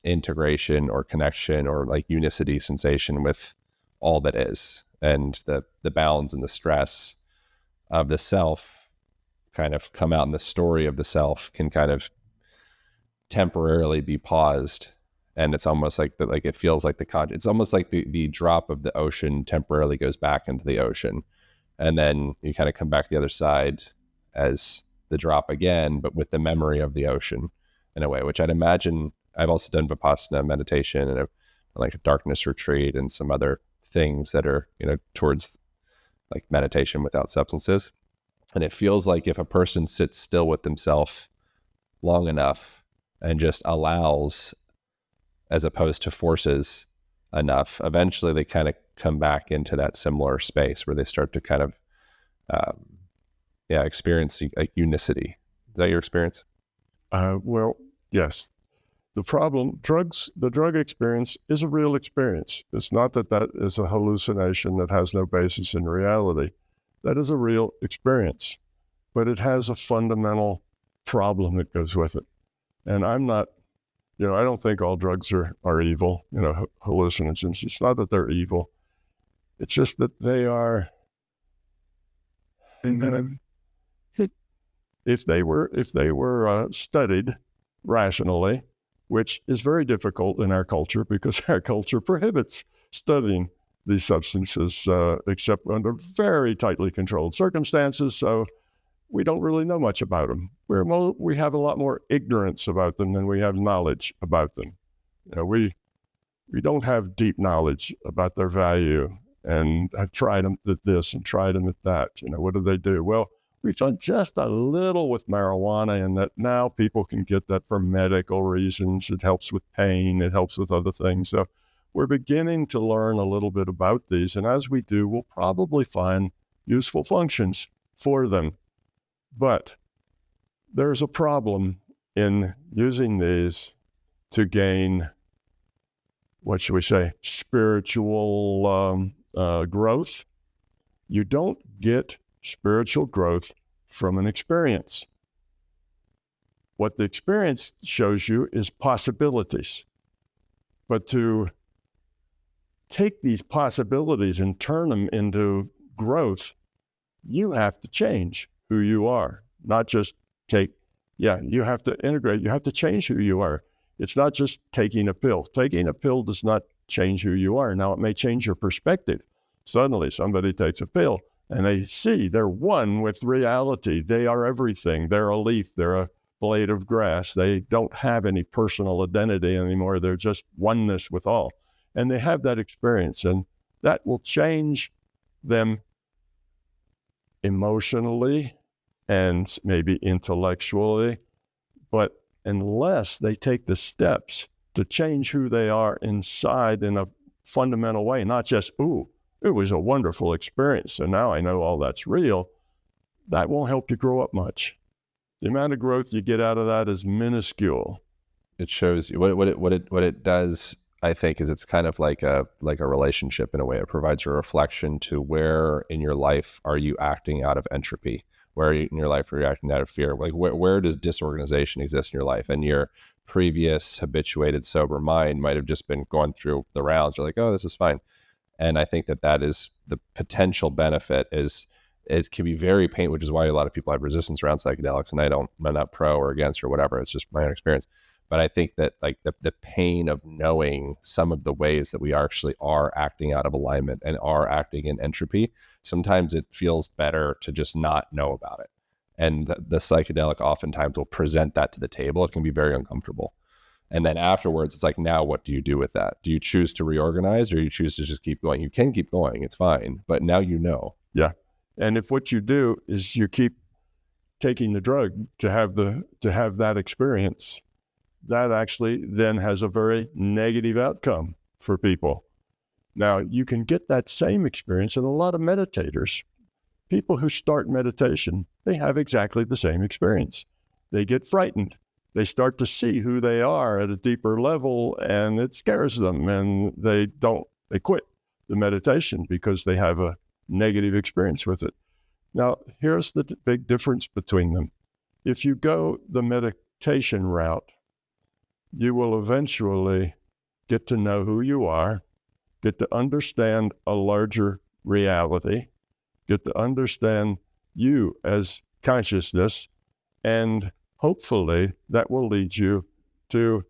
integration or connection or like unicity sensation with all that is, and the bounds and the stress of the self kind of come out, and the story of the self can kind of temporarily be paused. And it's almost like it feels like it's almost like the drop of the ocean temporarily goes back into the ocean. And then you kind of come back to the other side as the drop again, but with the memory of the ocean in a way, which I'd imagine. I've also done Vipassana meditation and like a darkness retreat and some other things that are, towards like meditation without substances. And it feels like if a person sits still with themselves long enough and just allows, as opposed to forces enough, eventually they kind of come back into that similar space where they start to kind of, experience like unicity. Is that your experience? Well, yes. The problem, the drug experience is a real experience. It's not that is a hallucination that has no basis in reality. That is a real experience, but it has a fundamental problem that goes with it. And I'm not, I don't think all drugs are evil, hallucinogens. It's not that they're evil. It's just that they are, if they were studied rationally, which is very difficult in our culture because our culture prohibits studying these substances except under very tightly controlled circumstances. So we don't really know much about them. We have a lot more ignorance about them than we have knowledge about them. We don't have deep knowledge about their value, and I've tried them at this and tried them at that. What do they do? Well, we've done just a little with marijuana, and that now people can get that for medical reasons. It helps with pain. It helps with other things. So we're beginning to learn a little bit about these. And as we do, we'll probably find useful functions for them. But there's a problem in using these to gain, what should we say, spiritual growth. You don't get spiritual growth from an experience. What the experience shows you is possibilities. But to take these possibilities and turn them into growth, you have to change. who you are, not just you have to integrate, you have to change who you are. It's not just taking a pill. Taking a pill does not change who you are. Now, it may change your perspective. Suddenly, somebody takes a pill and they see they're one with reality. They are everything. They're a leaf. They're a blade of grass. They don't have any personal identity anymore. They're just oneness with all. And they have that experience, and that will change them emotionally and maybe intellectually. But unless they take the steps to change who they are inside in a fundamental way, not just, ooh, it was a wonderful experience, and now I know all that's real, that won't help you grow up much. The amount of growth you get out of that is minuscule. It shows you what it does. I think is it's kind of like a relationship in a way. It provides a reflection to where in your life are you acting out of entropy? Where in your life are you acting out of fear? Like where does disorganization exist in your life? And your previous habituated sober mind might have just been going through the rounds. You're like, oh, this is fine. And I think that is the potential benefit. Is it can be very painful, which is why a lot of people have resistance around psychedelics. And I'm not pro or against or whatever. It's just my own experience. But I think that like the pain of knowing some of the ways that we actually are acting out of alignment and are acting in entropy, sometimes it feels better to just not know about it. And the psychedelic oftentimes will present that to the table. It can be very uncomfortable. And then afterwards, it's like, now what do you do with that? Do you choose to reorganize, or you choose to just keep going? You can keep going. It's fine. But now you know. Yeah. And if what you do is you keep taking the drug to have that experience, that actually then has a very negative outcome for people. Now, you can get that same experience in a lot of meditators. People who start meditation, they have exactly the same experience. They get frightened. They start to see who they are at a deeper level, and it scares them, and they quit the meditation because they have a negative experience with it. Now, here's the big difference between them. If you go the meditation route, you will eventually get to know who you are, get to understand a larger reality, get to understand you as consciousness, and hopefully that will lead you to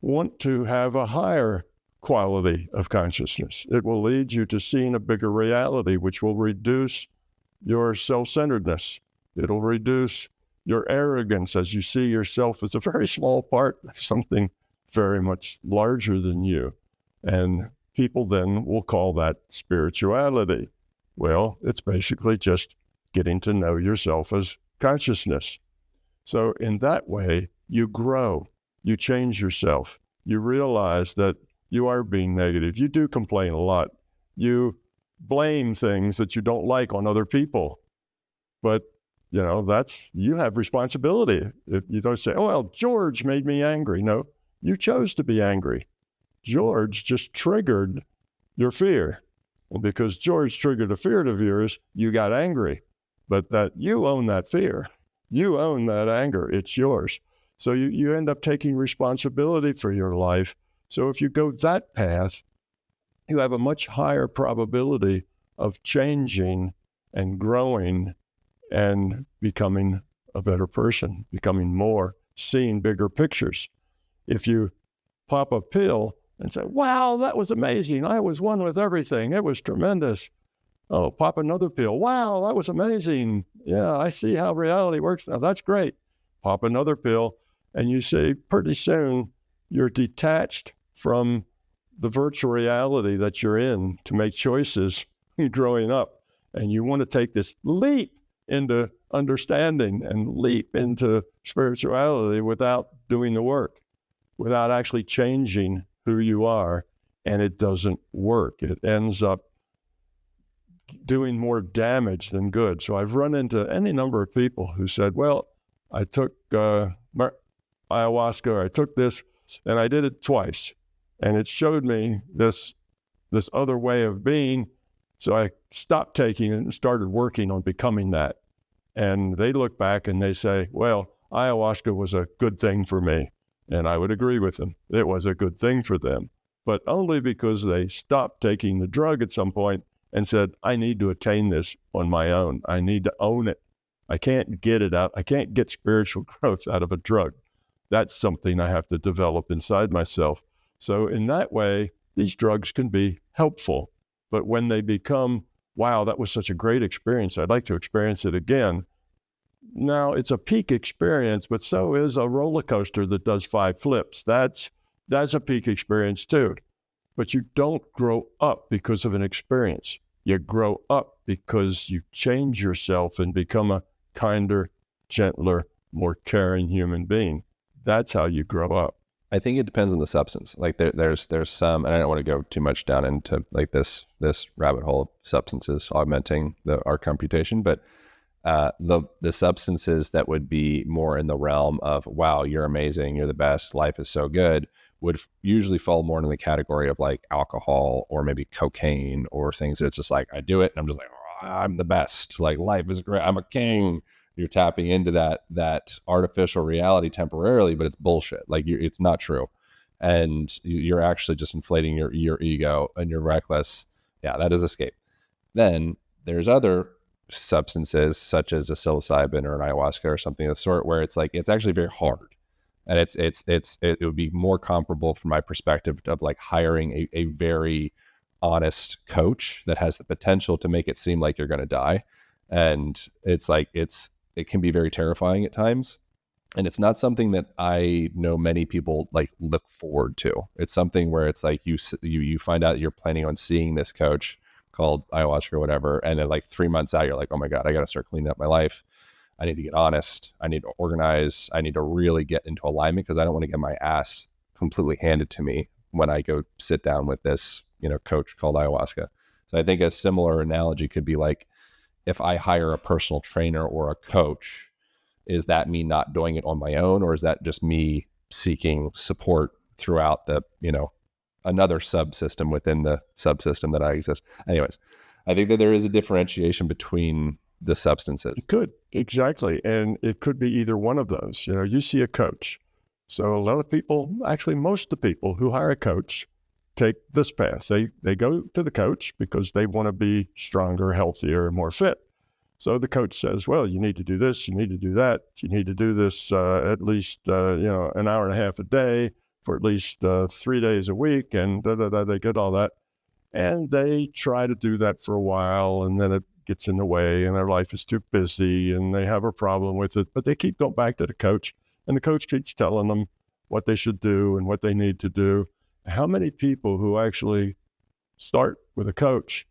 want to have a higher quality of consciousness. It will lead you to seeing a bigger reality, which will reduce your self-centeredness. It'll reduce your arrogance as you see yourself as a very small part of something very much larger than you. And people then will call that spirituality. Well, it's basically just getting to know yourself as consciousness. So in that way, you grow, you change yourself, you realize that you are being negative. You do complain a lot. You blame things that you don't like on other people. But you have responsibility. If you don't say, oh, well, George made me angry. No, you chose to be angry. George just triggered your fear. And because George triggered a fear of yours, you got angry. But that you own that fear. You own that anger. It's yours. So you end up taking responsibility for your life. So if you go that path, you have a much higher probability of changing and growing and becoming a better person, becoming more, seeing bigger pictures. If you pop a pill and say, wow, that was amazing. I was one with everything. It was tremendous. Oh, pop another pill. Wow, that was amazing. Yeah, I see how reality works now. That's great. Pop another pill, and you see pretty soon you're detached from the virtual reality that you're in to make choices growing up. And you want to take this leap into understanding and leap into spirituality without doing the work, without actually changing who you are. And it doesn't work. It ends up doing more damage than good. So I've run into any number of people who said, well, I took ayahuasca, I took this, and I did it twice. And it showed me this other way of being. So I stopped taking it and started working on becoming that. And they look back and they say, well, ayahuasca was a good thing for me. And I would agree with them. It was a good thing for them, but only because they stopped taking the drug at some point and said, I need to attain this on my own. I need to own it. I can't get it out. I can't get spiritual growth out of a drug. That's something I have to develop inside myself. So in that way, these drugs can be helpful. But when they become, wow, that was such a great experience, I'd like to experience it again. Now, it's a peak experience, but so is a roller coaster that does 5 flips. That's a peak experience too. But you don't grow up because of an experience. You grow up because you change yourself and become a kinder, gentler, more caring human being. That's how you grow up. I think it depends on the substance. Like there's some, and I don't want to go too much down into like this rabbit hole of substances augmenting our computation, but the substances that would be more in the realm of, wow, you're amazing, you're the best, life is so good, would usually fall more into the category of like alcohol or maybe cocaine or things that it's just like, I do it and I'm just like, oh, I'm the best, like life is great, I'm a king. You're tapping into that artificial reality temporarily, but it's bullshit. Like it's not true. And you're actually just inflating your ego and you're reckless. Yeah, that is escape. Then there's other substances such as a psilocybin or an ayahuasca or something of the sort where it's like, it's actually very hard. And it would be more comparable from my perspective of like hiring a very honest coach that has the potential to make it seem like you're going to die. And it's like, it can be very terrifying at times. And it's not something that I know many people like look forward to. It's something where it's like you find out you're planning on seeing this coach called ayahuasca or whatever. And then like 3 months out, you're like, oh my God, I got to start cleaning up my life. I need to get honest. I need to organize. I need to really get into alignment because I don't want to get my ass completely handed to me when I go sit down with this, coach called ayahuasca. So I think a similar analogy could be like, if I hire a personal trainer or a coach, is that me not doing it on my own? Or is that just me seeking support throughout the, another subsystem within the subsystem that I exist? Anyways, I think that there is a differentiation between the substances. It could, exactly. And it could be either one of those. You see a coach. So a lot of people, actually most of the people who hire a coach take this path. They go to the coach because they want to be stronger, healthier, more fit. So the coach says, well, you need to do this, you need to do that, you need to do this at least an hour and a half a day for at least 3 days a week, and they get all that. And they try to do that for a while, and then it gets in the way, and their life is too busy, and they have a problem with it. But they keep going back to the coach, and the coach keeps telling them what they should do and what they need to do. How many people who actually start with a coach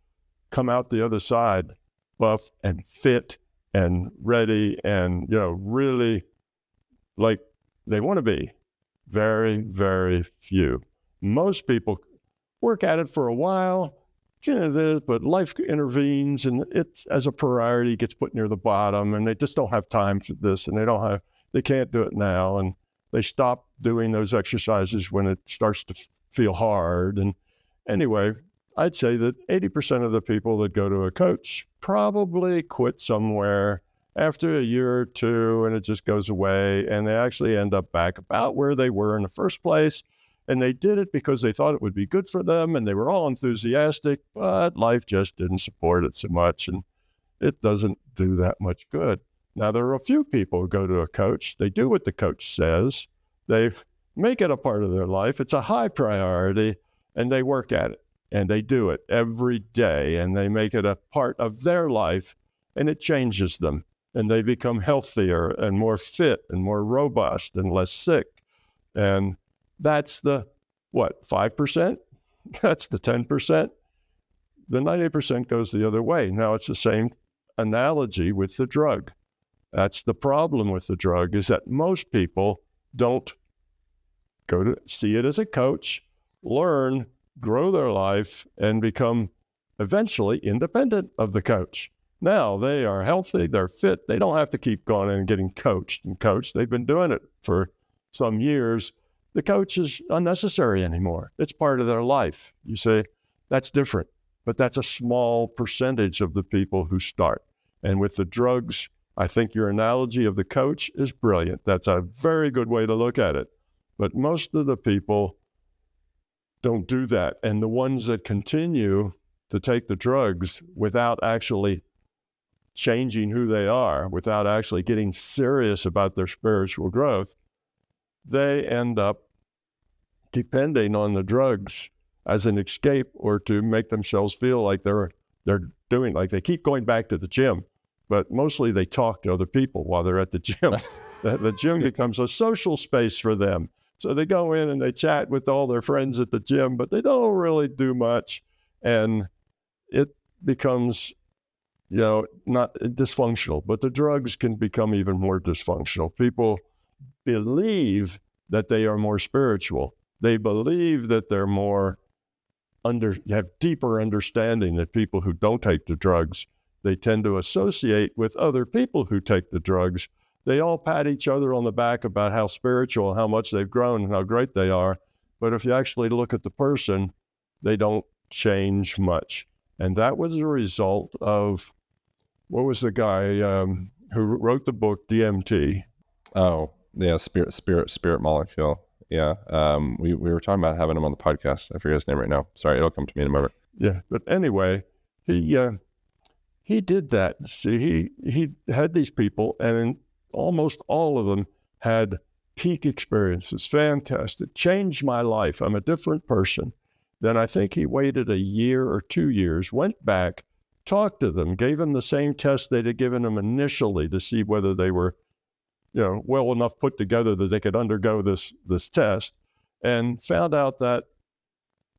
come out the other side buff and fit and ready and, really like they want to be? Very, very few. Most people work at it for a while, but life intervenes and it's as a priority gets put near the bottom and they just don't have time for this and they can't do it now. And they stop doing those exercises when it starts to feel hard. And anyway, I'd say that 80% of the people that go to a coach probably quit somewhere after a year or two and it just goes away and they actually end up back about where they were in the first place. And they did it because they thought it would be good for them and they were all enthusiastic, but life just didn't support it so much and it doesn't do that much good. Now, there are a few people who go to a coach. They do what the coach says. They make it a part of their life. It's a high priority, and they work at it, and they do it every day, and they make it a part of their life, and it changes them, and they become healthier and more fit and more robust and less sick. And that's the, 5%? That's the 10%. The 90% goes the other way. Now, it's the same analogy with the drug. That's the problem with the drug, is that most people don't go to see it as a coach, learn, grow their life, and become eventually independent of the coach. Now they are healthy, they're fit, they don't have to keep going and getting coached and coached. They've been doing it for some years. The coach is unnecessary anymore. It's part of their life. You say, that's different, but that's a small percentage of the people who start. And with the drugs, I think your analogy of the coach is brilliant. That's a very good way to look at it. But most of the people don't do that. And the ones that continue to take the drugs without actually changing who they are without actually getting serious about their spiritual growth, they end up depending on the drugs as an escape or to make themselves feel like they're doing, like they keep going back to the gym, but mostly they talk to other people while they're at the gym. The gym becomes a social space for them. So they go in and they chat with all their friends at the gym, but they don't really do much. And it becomes, not dysfunctional, but the drugs can become even more dysfunctional. People believe that they are more spiritual. They believe that they're more have deeper understanding than people who don't take the drugs. They tend to associate with other people who take the drugs. They all pat each other on the back about how spiritual, how much they've grown, and how great they are. But if you actually look at the person, they don't change much. And that was a result of, what was the guy who wrote the book DMT? Oh, yeah, spirit molecule. Yeah. We were talking about having him on the podcast. I forget his name right now. Sorry, it'll come to me in a moment. Yeah. But anyway, he did that. See, he had these people, and almost all of them had peak experiences. Fantastic. Changed my life. I'm a different person. Then I think he waited a year or 2 years, went back, talked to them, gave them the same test they'd had given them initially to see whether they were, well enough put together that they could undergo this test, and found out that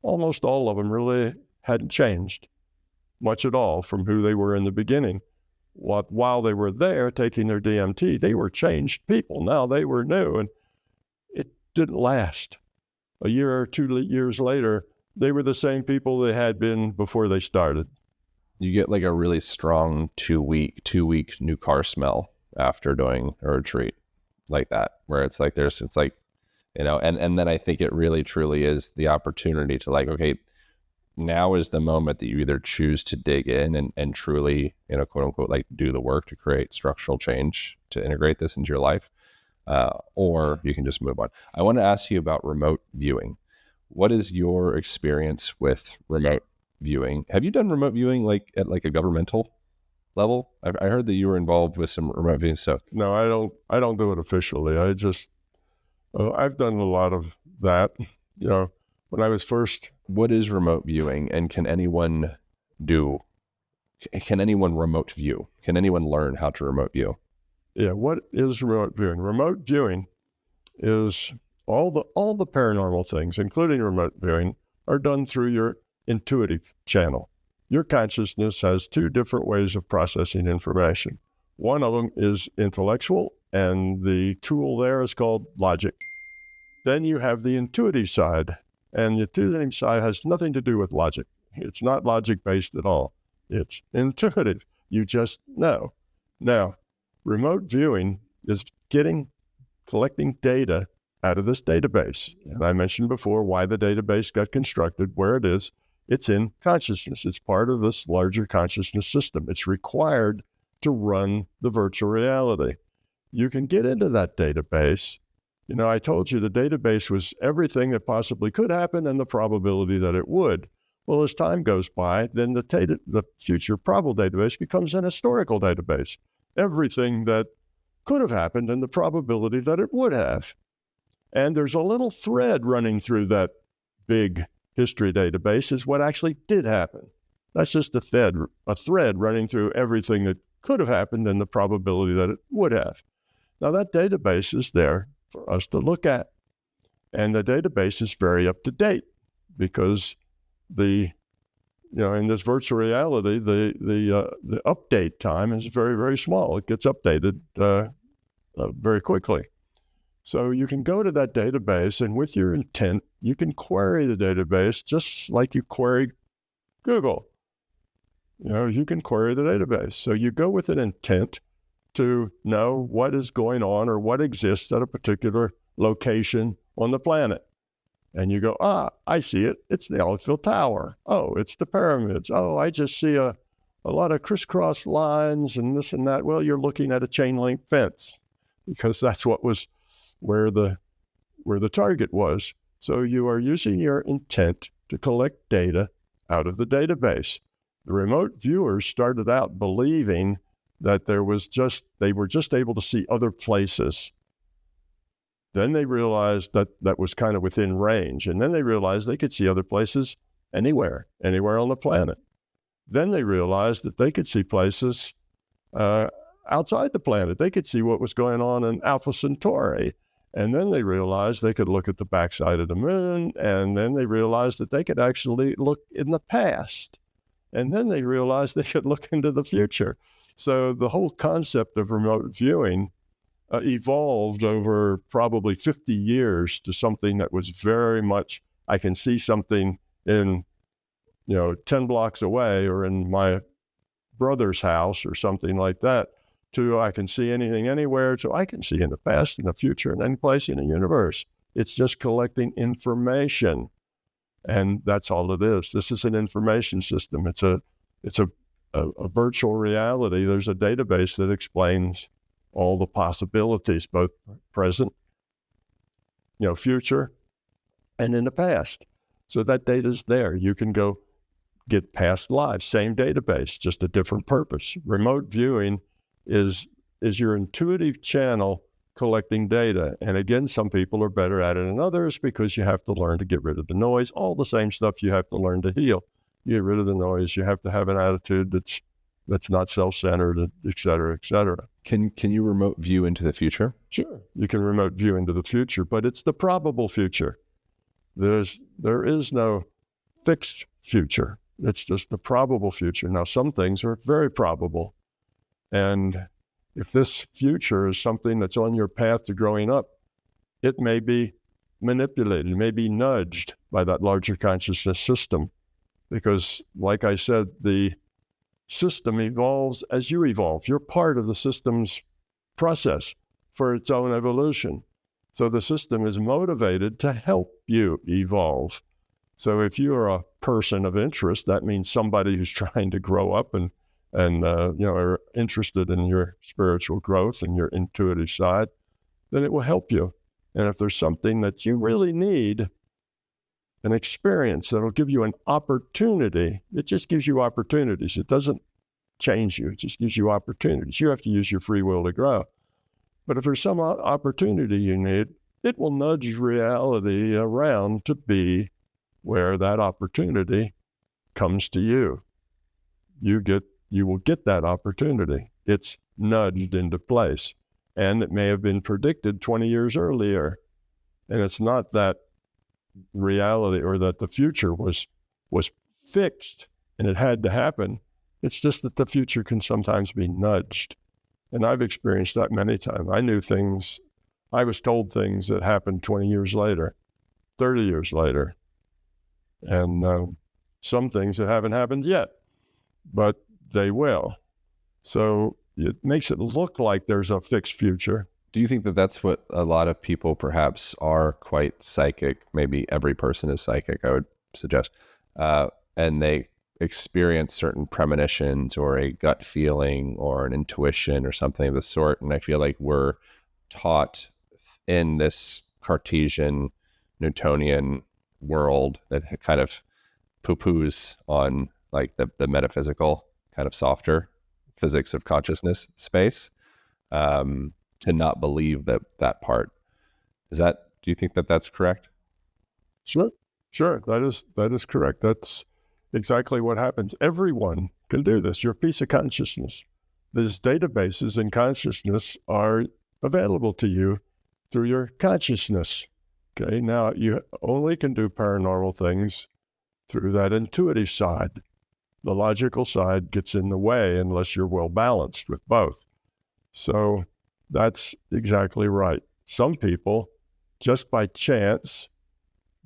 almost all of them really hadn't changed much at all from who they were in the beginning. While they were there taking their DMT, they were changed people. Now they were new, and it didn't last. A year or 2 years later, they were the same people they had been before they started. You get like a really strong 2 week new car smell after doing a retreat like that, where it's like and then I think it really truly is the opportunity to like, okay, now is the moment that you either choose to dig in and truly, quote unquote, like do the work to create structural change to integrate this into your life, or you can just move on. I want to ask you about remote viewing. What is your experience with remote viewing? Have you done remote viewing like at like a governmental level? I heard that you were involved with some remote viewing stuff. No, I don't do it officially. I've done a lot of that. When I was first. What is remote viewing, and can anyone remote view? Can anyone learn how to remote view? Yeah, what is remote viewing? Remote viewing is all the paranormal things, including remote viewing, are done through your intuitive channel. Your consciousness has 2 different ways of processing information. One of them is intellectual, and the tool there is called logic. Then you have the intuitive side, and the intuitive side has nothing to do with logic. It's not logic-based at all. It's intuitive. You just know. Now, remote viewing is collecting data out of this database. And I mentioned before why the database got constructed, where it is. It's in consciousness. It's part of this larger consciousness system. It's required to run the virtual reality. You can get into that database. I told you the database was everything that possibly could happen and the probability that it would. Well, as time goes by, then the future probable database becomes an historical database. Everything that could have happened and the probability that it would have. And there's a little thread running through that big history database is what actually did happen. That's just a thread running through everything that could have happened and the probability that it would have. Now that database is there for us to look at. And the database is very up to date because in this virtual reality, the update time is very, very small. It gets updated very quickly. So you can go to that database, and with your intent, you can query the database just like you query Google. You can query the database. So you go with an intent to know what is going on or what exists at a particular location on the planet. And you go, I see it. It's the Eiffel Tower. Oh, it's the pyramids. Oh, I just see a lot of crisscross lines and this and that. Well, you're looking at a chain link fence because that's what was where the target was. So you are using your intent to collect data out of the database. The remote viewers started out believing that they were just able to see other places. Then they realized that that was kind of within range. And then they realized they could see other places anywhere on the planet. Then they realized that they could see places outside the planet. They could see what was going on in Alpha Centauri. And then they realized they could look at the backside of the moon. And then they realized that they could actually look in the past. And then they realized they could look into the future. So the whole concept of remote viewing evolved over probably 50 years to something that was very much, I can see something in 10 blocks away or in my brother's house or something like that, to I can see anything anywhere, to I can see in the past, in the future, in any place in the universe. It's just collecting information. And that's all it is. This is an information system. It's a virtual reality. There's a database that explains all the possibilities, both present, future, and in the past. So that data's there. You can go get past lives, same database, just a different purpose. Remote viewing is your intuitive channel collecting data. And again, some people are better at it than others because you have to learn to get rid of the noise, all the same stuff you have to learn to heal. You get rid of the noise, you have to have an attitude that's not self-centered, et cetera, et cetera. Can you remote view into the future? Sure. You can remote view into the future, but it's the probable future. There is no fixed future. It's just the probable future. Now, some things are very probable. And if this future is something that's on your path to growing up, it may be manipulated, it may be nudged by that larger consciousness system. Because, like I said, the system evolves as you evolve. You're part of the system's process for its own evolution. So the system is motivated to help you evolve. So if you are a person of interest, that means somebody who's trying to grow up and are interested in your spiritual growth and your intuitive side, then it will help you. And if there's something that you really need, an experience that'll give you an opportunity, it just gives you opportunities. It doesn't change you. It just gives you opportunities. You have to use your free will to grow. But if there's some opportunity you need, it will nudge reality around to be where that opportunity comes to you. You will get that opportunity. It's nudged into place. And it may have been predicted 20 years earlier. And it's not that reality or that the future was fixed and it had to happen. It's just that the future can sometimes be nudged. And I've experienced that many times. I was told things that happened 20 years later, 30 years later. And some things that haven't happened yet, but they will. So it makes it look like there's a fixed future. Do you think that that's what a lot of people perhaps are quite psychic? Maybe every person is psychic, I would suggest. And they experience certain premonitions or a gut feeling or an intuition or something of the sort. And I feel like we're taught in this Cartesian, Newtonian world that kind of poo-poos on like the metaphysical, kind of softer physics of consciousness space, to not believe that part. Do you think that that's correct? Sure. That is correct. That's exactly what happens. Everyone can do this. You're a piece of consciousness. These databases in consciousness are available to you through your consciousness. Okay. Now you only can do paranormal things through that intuitive side. The logical side gets in the way unless you're well balanced with both. So that's exactly right. Some people, just by chance,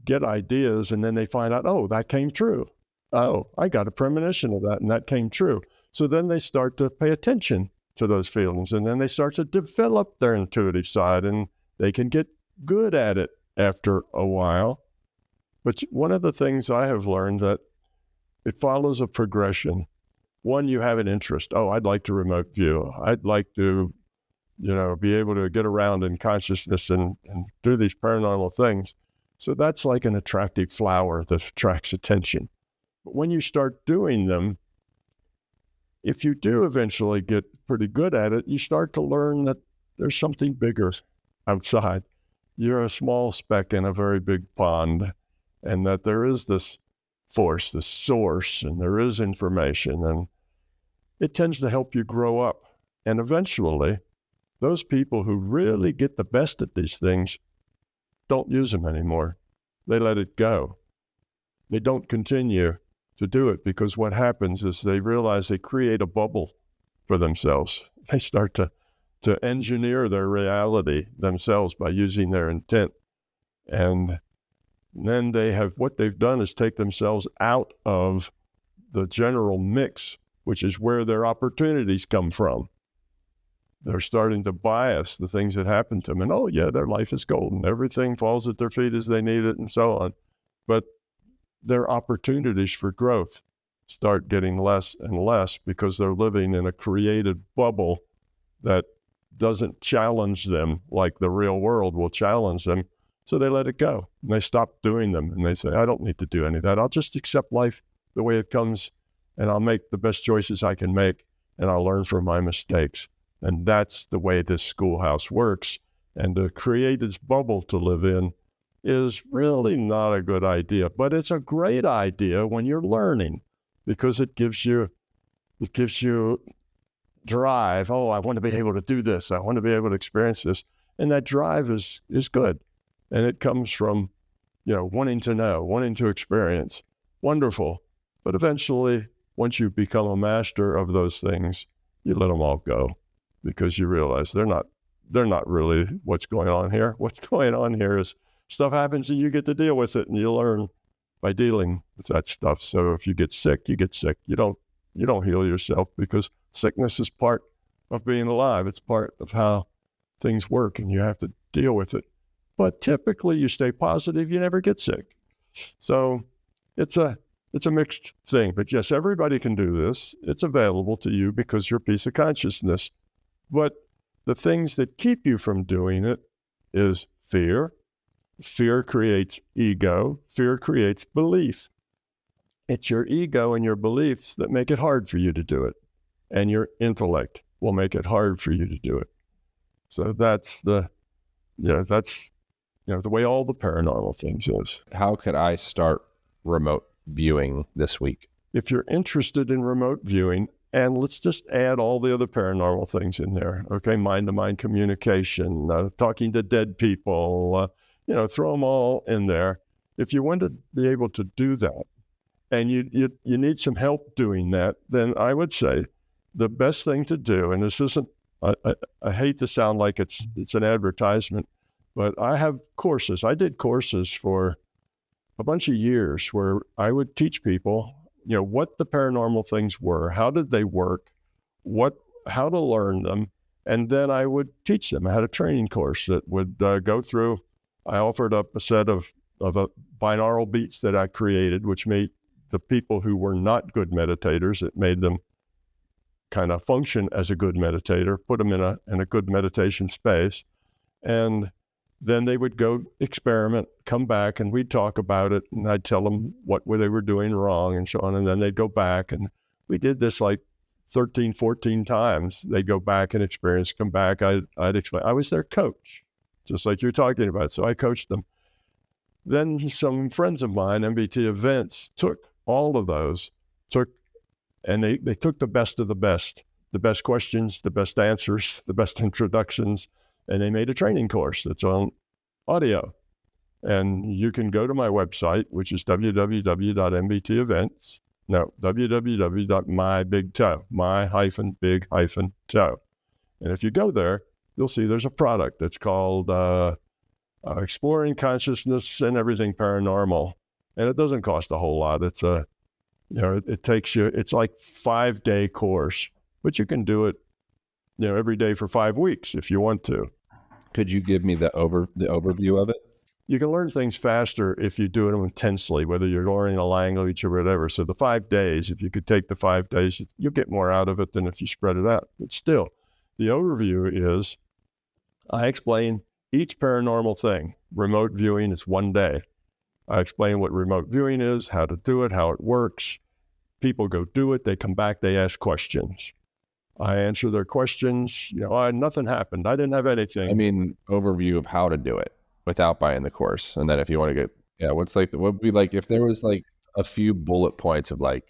get ideas and then they find out, oh, that came true. Oh, I got a premonition of that and that came true. So then they start to pay attention to those feelings and then they start to develop their intuitive side and they can get good at it after a while. But one of the things I have learned that it follows a progression. One, you have an interest. Oh, I'd like to remote view. I'd like to, be able to get around in consciousness and do these paranormal things. So that's like an attractive flower that attracts attention. But when you start doing them, if you do eventually get pretty good at it, you start to learn that there's something bigger outside. You're a small speck in a very big pond, and that there is this force, this source, and there is information, and it tends to help you grow up. And eventually, those people who really get the best at these things don't use them anymore. They let it go. They don't continue to do it, because what happens is they realize they create a bubble for themselves. They start to engineer their reality themselves by using their intent. And then what they've done is take themselves out of the general mix, which is where their opportunities come from. They're starting to bias the things that happen to them. And, oh, yeah, their life is golden. Everything falls at their feet as they need it and so on. But their opportunities for growth start getting less and less because they're living in a created bubble that doesn't challenge them like the real world will challenge them. So they let it go, and they stop doing them. And they say, I don't need to do any of that. I'll just accept life the way it comes, and I'll make the best choices I can make, and I'll learn from my mistakes. And that's the way this schoolhouse works. And to create this bubble to live in is really not a good idea, but it's a great idea when you're learning, because it gives you drive. Oh, I want to be able to do this. I want to be able to experience this. And that drive is good. And it comes from, wanting to know, wanting to experience. Wonderful. But eventually, once you become a master of those things, you let them all go, because you realize they're not really what's going on here. What's going on here is stuff happens and you get to deal with it, and you learn by dealing with that stuff. So if you get sick, you get sick. You don't heal yourself, because sickness is part of being alive. It's part of how things work, and you have to deal with it. But typically you stay positive, you never get sick. So it's a mixed thing. But yes, everybody can do this. It's available to you because you're a piece of consciousness. But the things that keep you from doing it is fear. Fear creates ego. Fear creates belief. It's your ego and your beliefs that make it hard for you to do it. And your intellect will make it hard for you to do it. So that's the way all the paranormal things is. How could I start remote viewing this week? If you're interested in remote viewing, and let's just add all the other paranormal things in there, okay? Mind-to-mind communication, talking to dead people, throw them all in there. If you want to be able to do that, and you need some help doing that, then I would say the best thing to do, and this isn't, I hate to sound like it's an advertisement, but I have courses. I did courses for a bunch of years where I would teach people, what the paranormal things were, how did they work, how to learn them, and then I would teach them. I had a training course that would go through. I offered up a set of binaural beats that I created, which made the people who were not good meditators, it made them kind of function as a good meditator, put them in a good meditation space, and then they would go experiment, come back, and we'd talk about it, and I'd tell them what they were doing wrong and so on, and then they'd go back, and we did this like 13, 14 times. They'd go back and experience, come back, I'd explain. I was their coach, just like you're talking about, so I coached them. Then some friends of mine, MBT Events, took all of those, and they took the best of the best questions, the best answers, the best introductions, and they made a training course that's on audio. And you can go to my website, which is www.mbtevents, my-big-toe. And if you go there, you'll see there's a product that's called Exploring Consciousness and Everything Paranormal. And it doesn't cost a whole lot. It's it takes you, it's like 5-day course, but you can do it, every day for 5 weeks if you want to. Could you give me the overview of it? You can learn things faster if you do it intensely, whether you're learning a language or whatever. So the 5 days, if you could take the 5 days, you'll get more out of it than if you spread it out. But still, the overview is I explain each paranormal thing. Remote viewing is 1 day. I explain what remote viewing is, how to do it, how it works. people go do it, they come back, they ask questions. I answer their questions. Nothing happened. I didn't have anything. I mean, overview of how to do it without buying the course. And then if you want to get, what would be like, if there was like a few bullet points of like,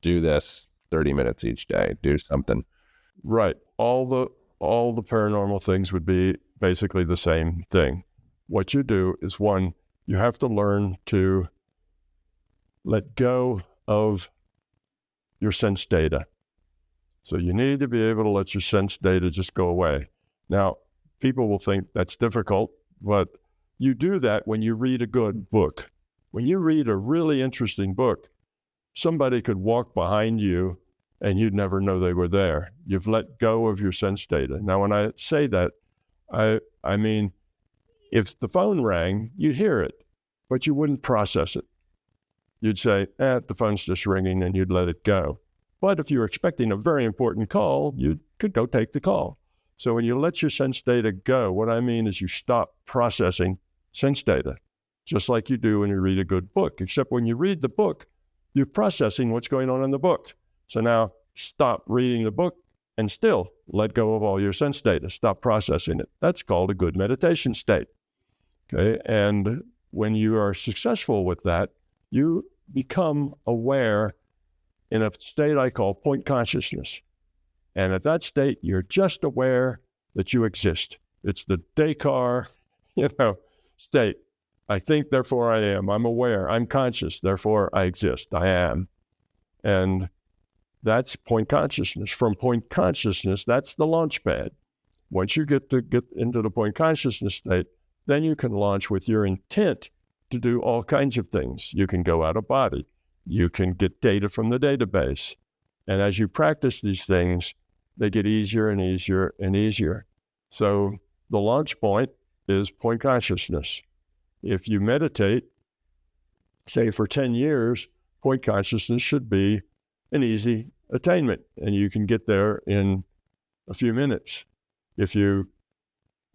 do this 30 minutes each day, do something. Right. All the paranormal things would be basically the same thing. What you do is, one, you have to learn to let go of your sense data. So you need to be able to let your sense data just go away. Now, people will think that's difficult, but you do that when you read a good book. When you read a really interesting book, somebody could walk behind you and you'd never know they were there. You've let go of your sense data. Now, when I say that, I mean, if the phone rang, you'd hear it, but you wouldn't process it. You'd say, the phone's just ringing, and you'd let it go. But if you're expecting a very important call, you could go take the call. So when you let your sense data go, what I mean is you stop processing sense data, just like you do when you read a good book, except when you read the book, you're processing what's going on in the book. So now stop reading the book and still let go of all your sense data. Stop processing it. That's called a good meditation state. Okay, and when you are successful with that, you become aware in a state I call point consciousness. And at that state, you're just aware that you exist. It's the Descartes, state. I think, therefore I am. I'm aware. I'm conscious. Therefore I exist. I am. And that's point consciousness. From point consciousness, that's the launch pad. Once you get into the point consciousness state, then you can launch with your intent to do all kinds of things. You can go out of body. You can get data from the database. And as you practice these things, they get easier and easier and easier. So the launch point is point consciousness. If you meditate, say for 10 years, point consciousness should be an easy attainment, and you can get there in a few minutes. If you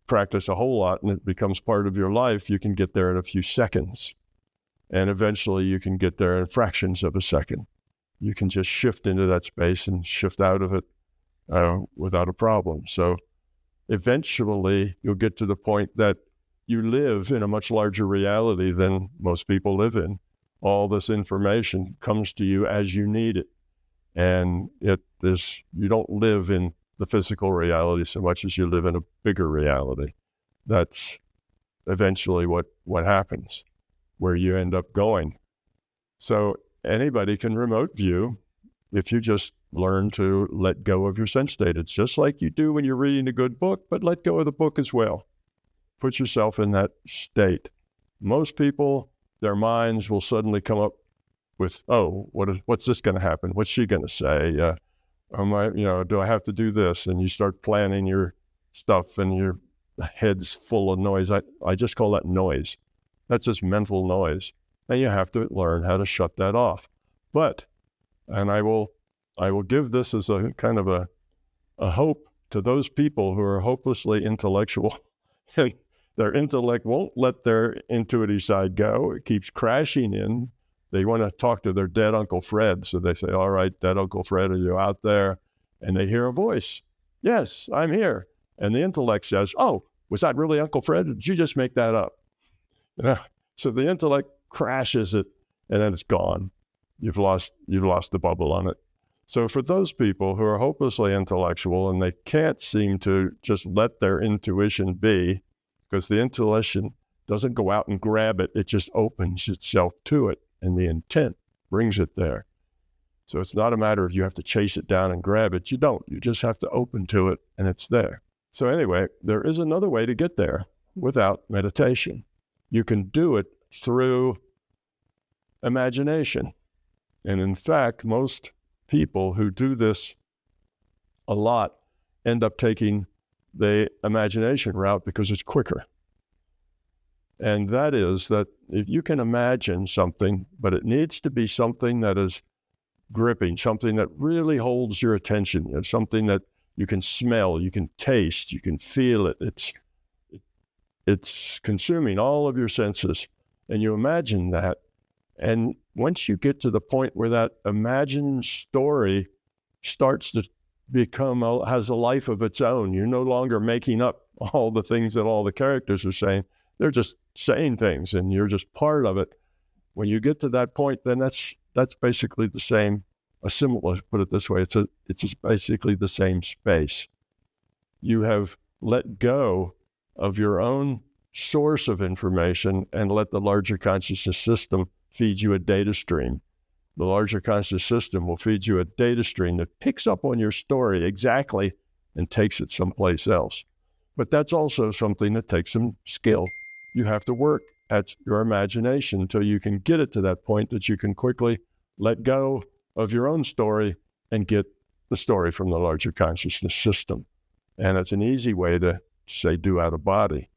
practice a whole lot and it becomes part of your life, you can get there in a few seconds. And eventually you can get there in fractions of a second. You can just shift into that space and shift out of it without a problem. So eventually you'll get to the point that you live in a much larger reality than most people live in. All this information comes to you as you need it. And you don't live in the physical reality so much as you live in a bigger reality. That's eventually what happens, where you end up going. So anybody can remote view if you just learn to let go of your sense data. It's just like you do when you're reading a good book, but let go of the book as well. Put yourself in that state. Most people, their minds will suddenly come up with, what's this going to happen? What's she going to say? Do I have to do this? And you start planning your stuff and your head's full of noise. I just call that noise. That's just mental noise. And you have to learn how to shut that off. And I will give this as a kind of a hope to those people who are hopelessly intellectual. Their intellect won't let their intuitive side go. It keeps crashing in. They want to talk to their dead Uncle Fred. So they say, all right, dead Uncle Fred, are you out there? And they hear a voice. Yes, I'm here. And the intellect says, oh, was that really Uncle Fred? Or did you just make that up? So the intellect crashes it, and then it's gone. You've lost the bubble on it. So for those people who are hopelessly intellectual and they can't seem to just let their intuition be, because the intuition doesn't go out and grab it, it just opens itself to it, and the intent brings it there. So it's not a matter of you have to chase it down and grab it. You don't. You just have to open to it, and it's there. So anyway, there is another way to get there without meditation. You can do it through imagination. And in fact, most people who do this a lot end up taking the imagination route because it's quicker. And that is that if you can imagine something, but it needs to be something that is gripping, something that really holds your attention, something that you can smell, you can taste, you can feel it. It's consuming all of your senses. And you imagine that, And once you get to the point where that imagined story starts to has a life of its own, you're no longer making up all the things that all the characters are saying. They're just saying things and you're just part of it. When you get to that point, then that's basically the same, let's put it this way, it's basically the same space. You have let go of your own source of information and let the larger consciousness system feed you a data stream. The larger conscious system will feed you a data stream that picks up on your story exactly and takes it someplace else. But that's also something that takes some skill. You have to work at your imagination until you can get it to that point that you can quickly let go of your own story and get the story from the larger consciousness system. And it's an easy way to say do out of body.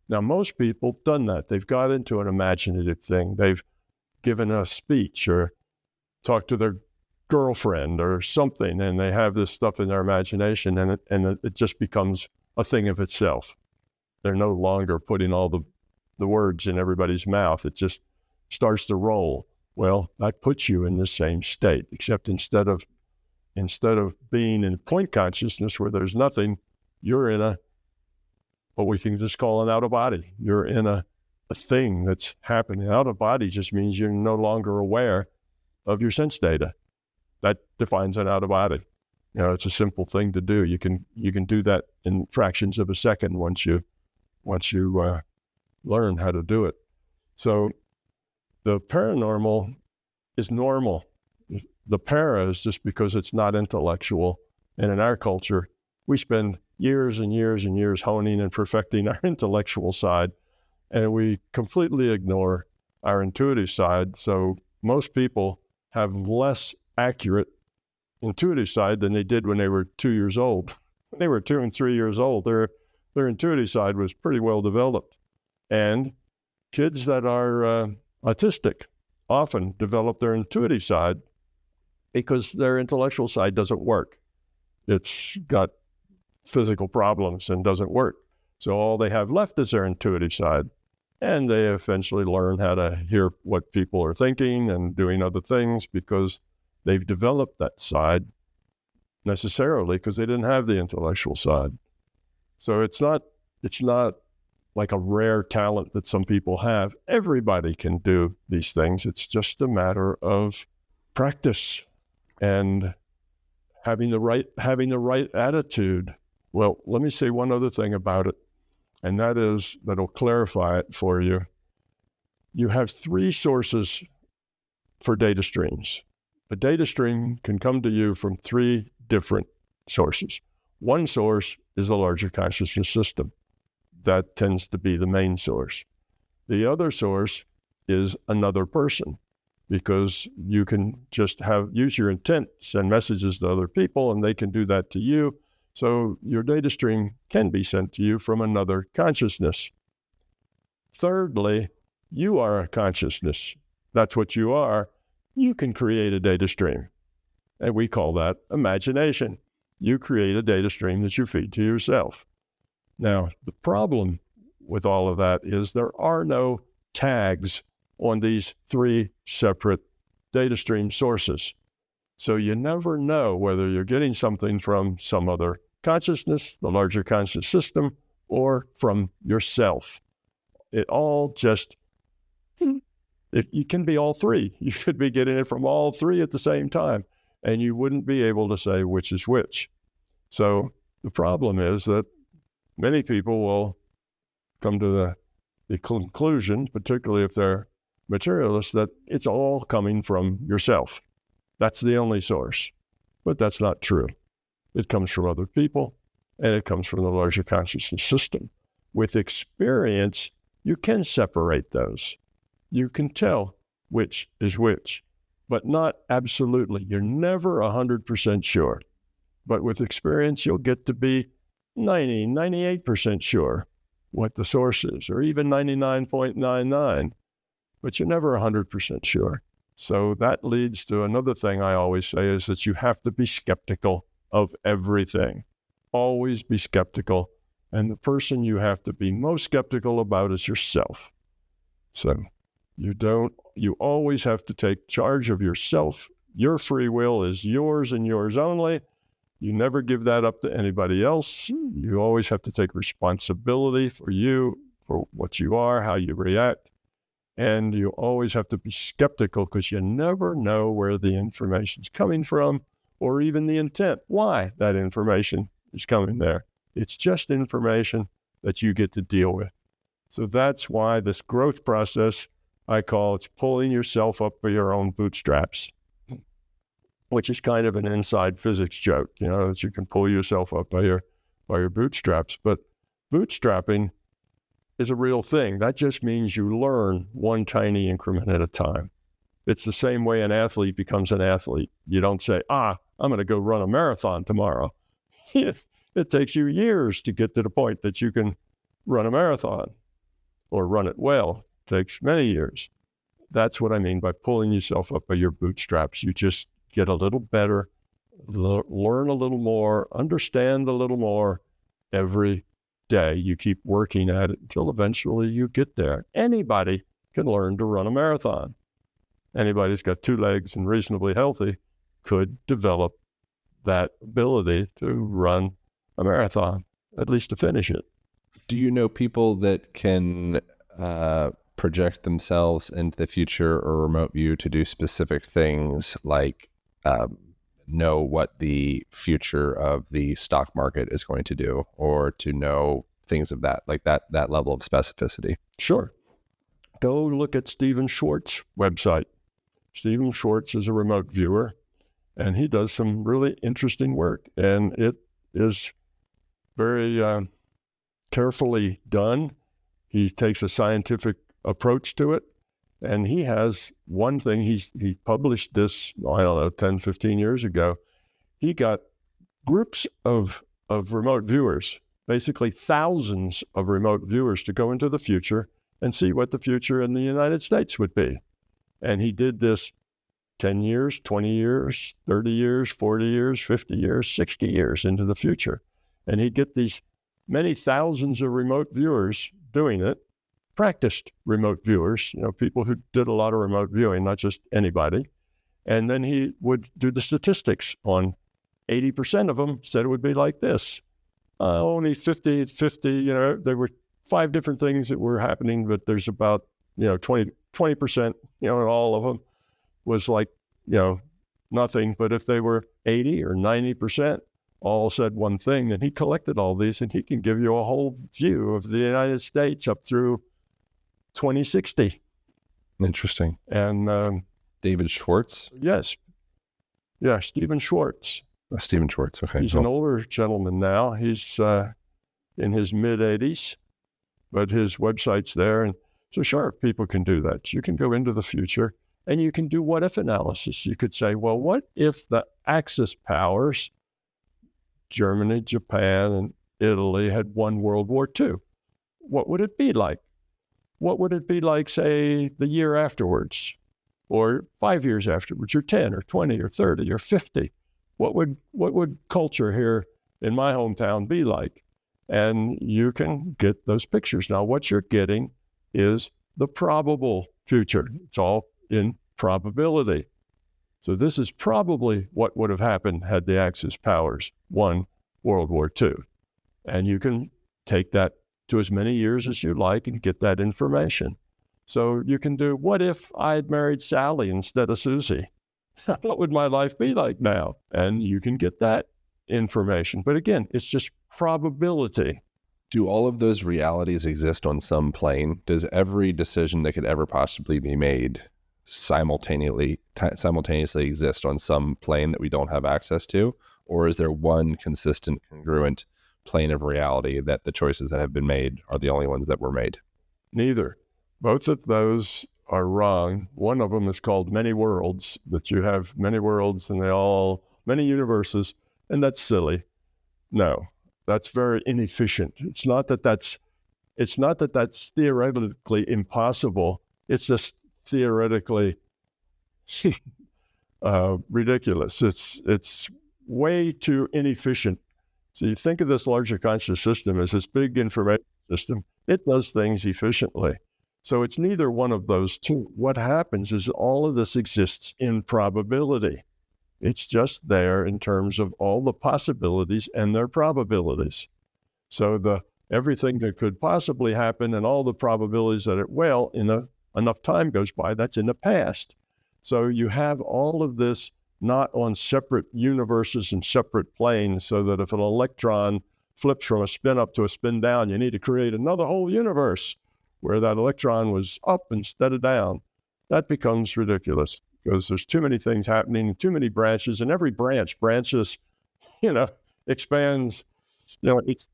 Now, most people have done that. They've got into an imaginative thing. They've given a speech or talked to their girlfriend or something, and they have this stuff in their imagination, and it just becomes a thing of itself. They're no longer putting all the words in everybody's mouth. It just starts to roll. Well, that puts you in the same state, except instead of being in point consciousness where there's nothing, you're in what we can just call an out of body. You're in a thing that's happening. Out of body just means you're no longer aware of your sense data. That defines an out of body. It's a simple thing to do. You can do that in fractions of a second once you learn how to do it. So the paranormal is normal. The para is just because it's not intellectual. And in our culture, we spend years and years and years honing and perfecting our intellectual side, and we completely ignore our intuitive side. So most people have less accurate intuitive side than they did when they were 2 years old. When they were 2 and 3 years old, their intuitive side was pretty well developed. And kids that are autistic often develop their intuitive side because their intellectual side doesn't work. It's got physical problems and doesn't work. So all they have left is their intuitive side. And they eventually learn how to hear what people are thinking and doing other things because they've developed that side necessarily because they didn't have the intellectual side. So it's not like a rare talent that some people have. Everybody can do these things. It's just a matter of practice and having the right attitude. Well, let me say one other thing about it, and that'll clarify it for you. You have 3 sources for data streams. A data stream can come to you from 3 different sources. One source is the larger consciousness system. That tends to be the main source. The other source is another person, because you can just use your intent, send messages to other people, and they can do that to you. So your data stream can be sent to you from another consciousness. Thirdly, you are a consciousness. That's what you are. You can create a data stream, and we call that imagination. You create a data stream that you feed to yourself. Now, the problem with all of that is there are no tags on these 3 separate data stream sources. So you never know whether you're getting something from some other consciousness, the larger conscious system, or from yourself. It all just, it can be all 3. You could be getting it from all 3 at the same time, and you wouldn't be able to say which is which. So the problem is that many people will come to the conclusion, particularly if they're materialists, that it's all coming from yourself. That's the only source. But that's not true. It comes from other people, and it comes from the larger consciousness system. With experience, you can separate those. You can tell which is which, but not absolutely. You're never 100% sure. But with experience, you'll get to be 98% sure what the source is, or even 99.99, but you're never 100% sure. So that leads to another thing I always say is that you have to be skeptical of everything. Always be skeptical. And the person you have to be most skeptical about is yourself. So You always have to take charge of yourself. Your free will is yours and yours only. You never give that up to anybody else. You always have to take responsibility for you, for what you are, how you react. And you always have to be skeptical because you never know where the information's coming from or even the intent, why that information is coming there. It's just information that you get to deal with. So that's why this growth process, I call it's pulling yourself up by your own bootstraps, which is kind of an inside physics joke, that you can pull yourself up by your bootstraps. But bootstrapping is a real thing. That just means you learn one tiny increment at a time. It's the same way an athlete becomes an athlete. You don't say, I'm going to go run a marathon tomorrow. It takes you years to get to the point that you can run a marathon or run it well. It takes many years. That's what I mean by pulling yourself up by your bootstraps. You just get a little better, learn a little more, understand a little more every day. You keep working at it until eventually you get there. Anybody can learn to run a marathon. Anybody who's got two legs and reasonably healthy could develop that ability to run a marathon, at least to finish it. Do you know people that can project themselves into the future or remote view to do specific things like know what the future of the stock market is going to do, or to know things of that, like that level of specificity? Sure. Go look at Stephen Schwartz's website. Stephen Schwartz is a remote viewer, and he does some really interesting work, and it is very carefully done. He takes a scientific approach to it, and he has one thing. He published this, 10, 15 years ago. He got groups of remote viewers, basically thousands of remote viewers, to go into the future and see what the future in the United States would be. And he did this 10 years, 20 years, 30 years, 40 years, 50 years, 60 years into the future. And he'd get these many thousands of remote viewers doing it, practiced remote viewers, people who did a lot of remote viewing, not just anybody. And then he would do the statistics on 80% of them said it would be like this. Only 50, there were 5 different things that were happening, but there's about, 20%, in all of them was like, nothing. But if they were 80 or 90%, all said one thing, and he collected all these, and he can give you a whole view of the United States up through 2060. Interesting. And David Schwartz? Yes. Yeah, Stephen Schwartz. Stephen Schwartz, okay. He's an older gentleman now. He's in his mid-80s, but his website's there. And so sure, people can do that. You can go into the future, and you can do what-if analysis. You could say, well, what if the Axis powers, Germany, Japan, and Italy, had won World War II? What would it be like? What would it be like, say, the year afterwards, or 5 years afterwards, or 10, or 20, or 30, or 50? What would culture here in my hometown be like? And you can get those pictures. Now, what you're getting is the probable future. It's all in probability. So this is probably what would have happened had the Axis powers won World War II. And you can take that to as many years as you like and get that information. So you can do, what if I'd married Sally instead of Susie? What would my life be like now? And you can get that information. But again, it's just probability. Do all of those realities exist on some plane? Does every decision that could ever possibly be made simultaneously exist on some plane that we don't have access to? Or is there one consistent, congruent plane of reality that the choices that have been made are the only ones that were made? Neither. Both of those are wrong. One of them is called many worlds, that you have many worlds and many universes, and that's silly. No, that's very inefficient. It's not that that's theoretically impossible. It's just theoretically ridiculous. It's way too inefficient. So you think of this larger conscious system as this big information system. It does things efficiently. So it's neither one of those two. What happens is all of this exists in probability. It's just there in terms of all the possibilities and their probabilities. So everything that could possibly happen and all the probabilities that it will, enough time goes by, that's in the past. So you have all of this not on separate universes and separate planes, so that if an electron flips from a spin up to a spin down, you need to create another whole universe where that electron was up instead of down. That becomes ridiculous because there's too many things happening, too many branches, and every branch branches, expands. It's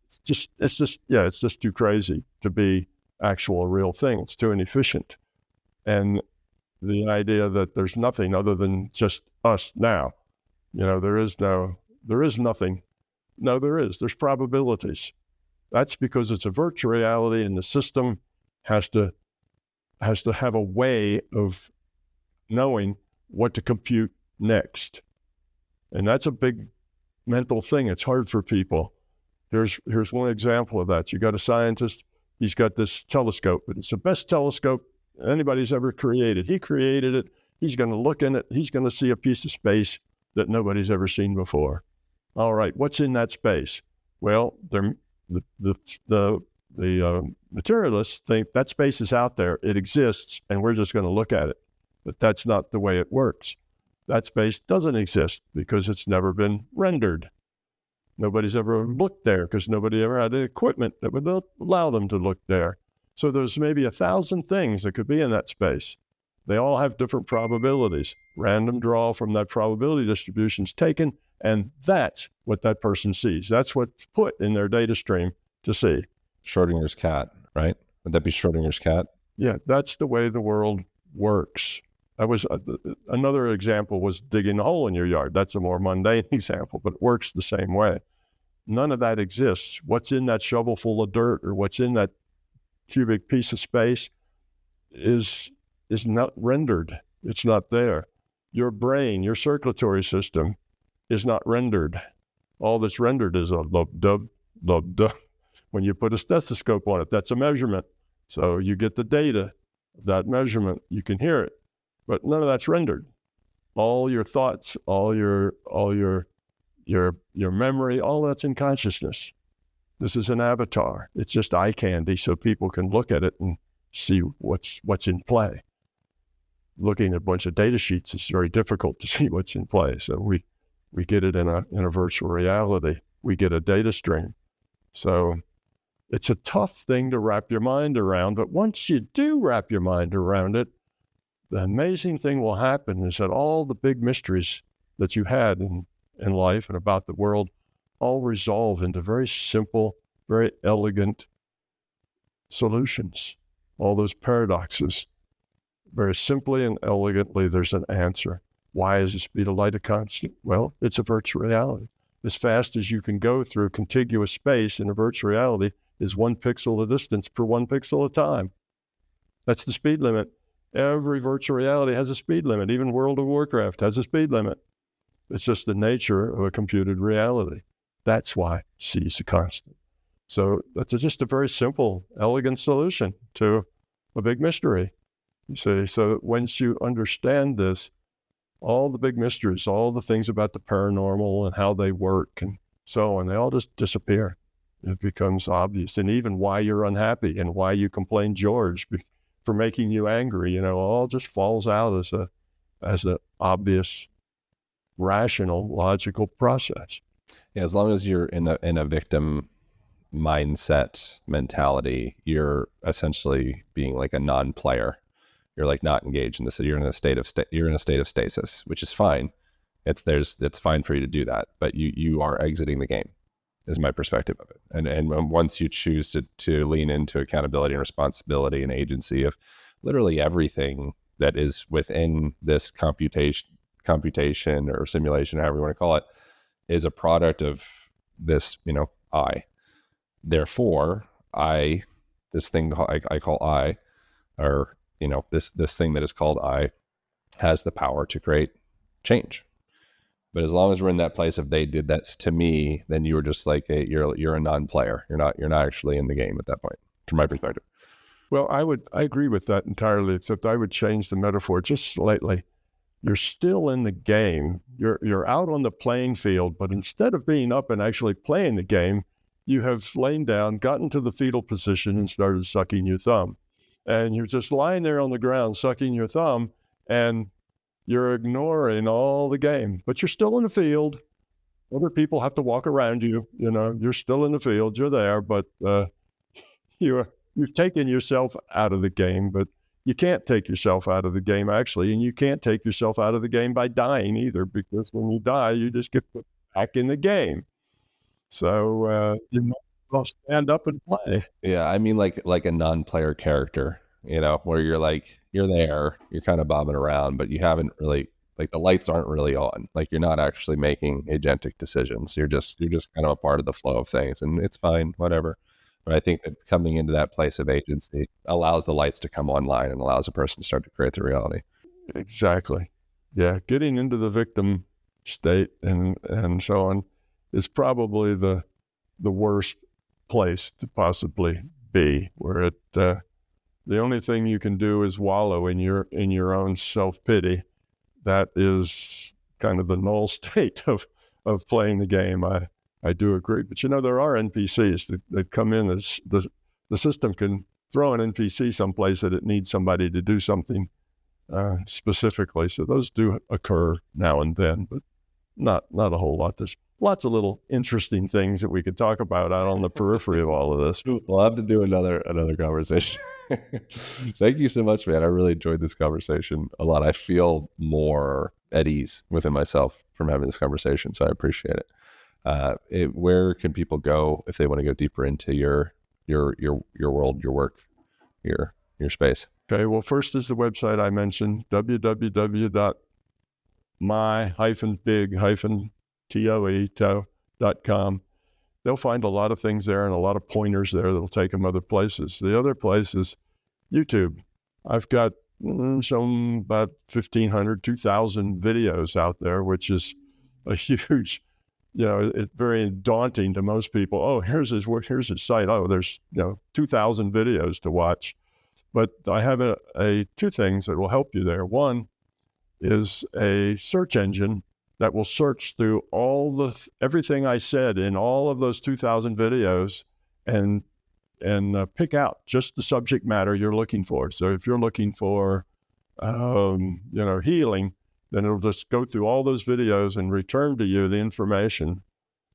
just too crazy to be actual real thing. It's too inefficient. And the idea that there's nothing other than just us now, there is nothing. No, there is. There's probabilities. That's because it's a virtual reality, and the system has to have a way of knowing what to compute next. And that's a big mental thing. It's hard for people. Here's one example of that. You got a scientist, he's got this telescope, but it's the best telescope anybody's ever created. He created it. He's going to look in it. He's going to see a piece of space that nobody's ever seen before. All right, what's in that space? Well, the materialists think that space is out there. It exists, and we're just going to look at it. But that's not the way it works. That space doesn't exist because it's never been rendered. Nobody's ever looked there because nobody ever had the equipment that would allow them to look there. So there's maybe 1,000 things that could be in that space. They all have different probabilities. Random draw from that probability distribution is taken, and that's what that person sees. That's what's put in their data stream to see. Schrodinger's cat, right? Would that be Schrodinger's cat? Yeah, that's the way the world works. That was another example was digging a hole in your yard. That's a more mundane example, but it works the same way. None of that exists. What's in that shovel full of dirt or what's in that cubic piece of space is not rendered. It's not there. Your brain, your circulatory system is not rendered. All that's rendered is a lub-dub, lub-dub. When you put a stethoscope on it, that's a measurement. So you get the data of that measurement. You can hear it, but none of that's rendered. All your thoughts, all your memory, all that's in consciousness. This is an avatar. It's just eye candy so people can look at it and see what's in play. Looking at a bunch of data sheets is very difficult to see what's in play. So we get it in a virtual reality. We get a data stream. So it's a tough thing to wrap your mind around, but once you do wrap your mind around it, the amazing thing will happen is that all the big mysteries that you had in life and about the world all resolve into very simple, very elegant solutions. All those paradoxes, very simply and elegantly, there's an answer. Why is the speed of light a constant? Well, it's a virtual reality. As fast as you can go through contiguous space in a virtual reality is 1 pixel of distance per 1 pixel of time. That's the speed limit. Every virtual reality has a speed limit. Even World of Warcraft has a speed limit. It's just the nature of a computed reality. That's why C is a constant. So that's just a very simple, elegant solution to a big mystery. You see, so once you understand this, all the big mysteries, all the things about the paranormal and how they work and so on, they all just disappear. It becomes obvious. And even why you're unhappy and why you complain George for making you angry, all just falls out as a obvious, rational, logical process. Yeah, as long as you're in a victim mindset mentality, you're essentially being like a non-player. You're like not engaged in this. You're in a state of stasis, which is fine. It's fine for you to do that, but you are exiting the game, is my perspective of it. And once you choose to lean into accountability and responsibility and agency of literally everything that is within this computation or simulation, however you want to call it, is a product of this, I. Therefore, this thing I call I, or this thing that is called I, has the power to create change. But as long as we're in that place of they did that to me, then you were just like you're a non-player. You're not actually in the game at that point, from my perspective. Well, I agree with that entirely, except I would change the metaphor just slightly. You're still in the game. You're out on the playing field, but instead of being up and actually playing the game, you have lain down, gotten to the fetal position, and started sucking your thumb. And you're just lying there on the ground, sucking your thumb, and you're ignoring all the game. But you're still in the field. Other people have to walk around you. You know, you're still in the field. You're there, but you've taken yourself out of the game. But you can't take yourself out of the game, actually, and you can't take yourself out of the game by dying either, because when you die, you just get put back in the game. So you might as well stand up and play. Yeah, I mean, like a non-player character, you know, where you're like, you're there, you're kind of bobbing around, but you haven't really, like, the lights aren't really on. Like, you're not actually making agentic decisions. You're just kind of a part of the flow of things, and it's fine, whatever. But I think that coming into that place of agency allows the lights to come online and allows a person to start to create the reality. Exactly. Yeah, getting into the victim state and so on is probably the worst place to possibly be, where the only thing you can do is wallow in your own self-pity. That is kind of the null state of playing the game. I do agree. But, you know, there are NPCs that come in. The system can throw an NPC someplace that it needs somebody to do something specifically. So those do occur now and then, but not a whole lot. There's lots of little interesting things that we could talk about out on the periphery of all of this. We'll have to do another conversation. Thank you so much, man. I really enjoyed this conversation a lot. I feel more at ease within myself from having this conversation, so I appreciate it. Where can people go if they want to go deeper into your world, your work, your space? Okay, well, first is the website I mentioned, www.my-big-T.O.E.com. They'll find a lot of things there and a lot of pointers there that'll take them other places. The other place is YouTube. I've got some about 1,500, 2,000 videos out there, which is a huge, you know, it's very daunting to most people. Oh, here's his site. Oh, there's 2,000 videos to watch. But I have two things that will help you there. One is a search engine that will search through everything I said in all of those 2,000 videos and pick out just the subject matter you're looking for. So if you're looking for, healing, then it'll just go through all those videos and return to you the information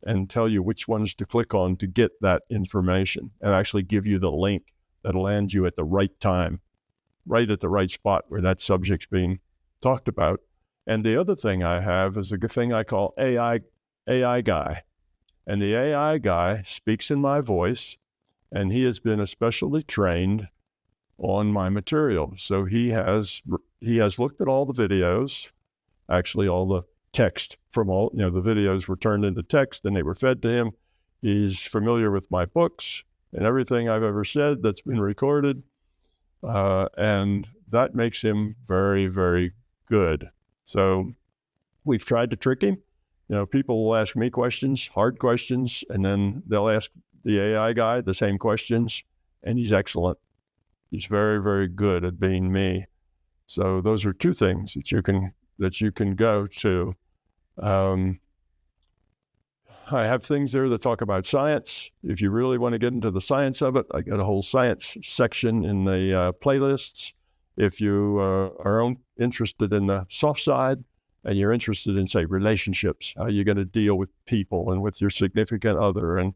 and tell you which ones to click on to get that information, and actually give you the link that'll land you at the right time, right at the right spot where that subject's being talked about. And the other thing I have is a thing I call AI Guy. And the AI Guy speaks in my voice, and he has been especially trained on my material. So he has looked at all the videos, actually all the text from all, the videos were turned into text and they were fed to him. He's familiar with my books and everything I've ever said that's been recorded. And that makes him very, very good. So we've tried to trick him. People will ask me questions, hard questions, and then they'll ask the AI guy the same questions, and he's excellent. He's very, very good at being me. So those are two things that you can go to. I have things there that talk about science. If you really want to get into the science of it, I got a whole science section in the playlists. If you are interested in the soft side and you're interested in, say, relationships, how you're going to deal with people and with your significant other and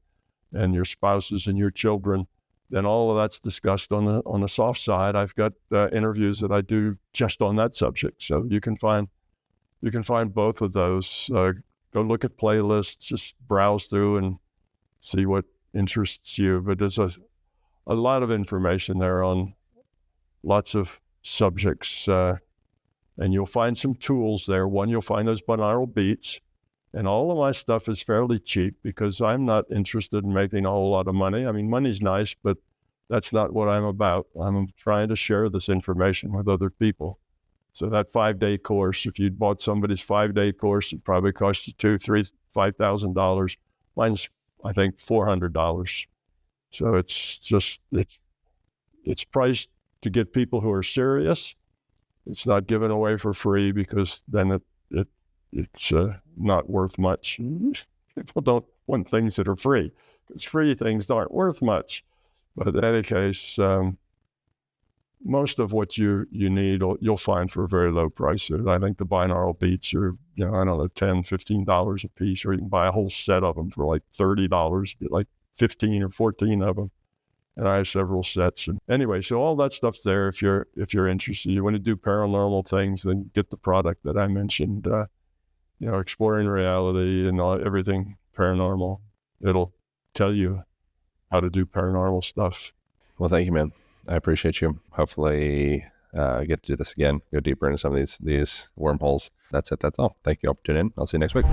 your spouses and your children, then all of that's discussed on the soft side. I've got interviews that I do just on that subject. So you can find both of those. Go look at playlists, just browse through and see what interests you. But there's a lot of information there on lots of subjects, and you'll find some tools there. One, you'll find those binaural beats, and all of my stuff is fairly cheap because I'm not interested in making a whole lot of money. I mean, money's nice, but that's not what I'm about. I'm trying to share this information with other people. So that 5-day course, if you'd bought somebody's 5-day course, it probably cost you $2,000, $3,000, $5,000. Mine's, I think, $400. So it's it's priced to get people who are serious. It's not given away for free because then it's not worth much. People don't want things that are free because free things aren't worth much. But in any case, most of what you need, you'll find for very low prices. I think the binaural beats are, I don't know, $10, $15 a piece, or you can buy a whole set of them for like $30, get like 15 or 14 of them. And I have several sets. And anyway, so all that stuff's there if you're interested. You want to do paranormal things, then get the product that I mentioned, Exploring Reality and everything paranormal. It'll tell you how to do paranormal stuff. Well, thank you, man. I appreciate you. Hopefully get to do this again, go deeper into some of these wormholes. That's it. That's all. Thank you all for tuning in. I'll see you next week.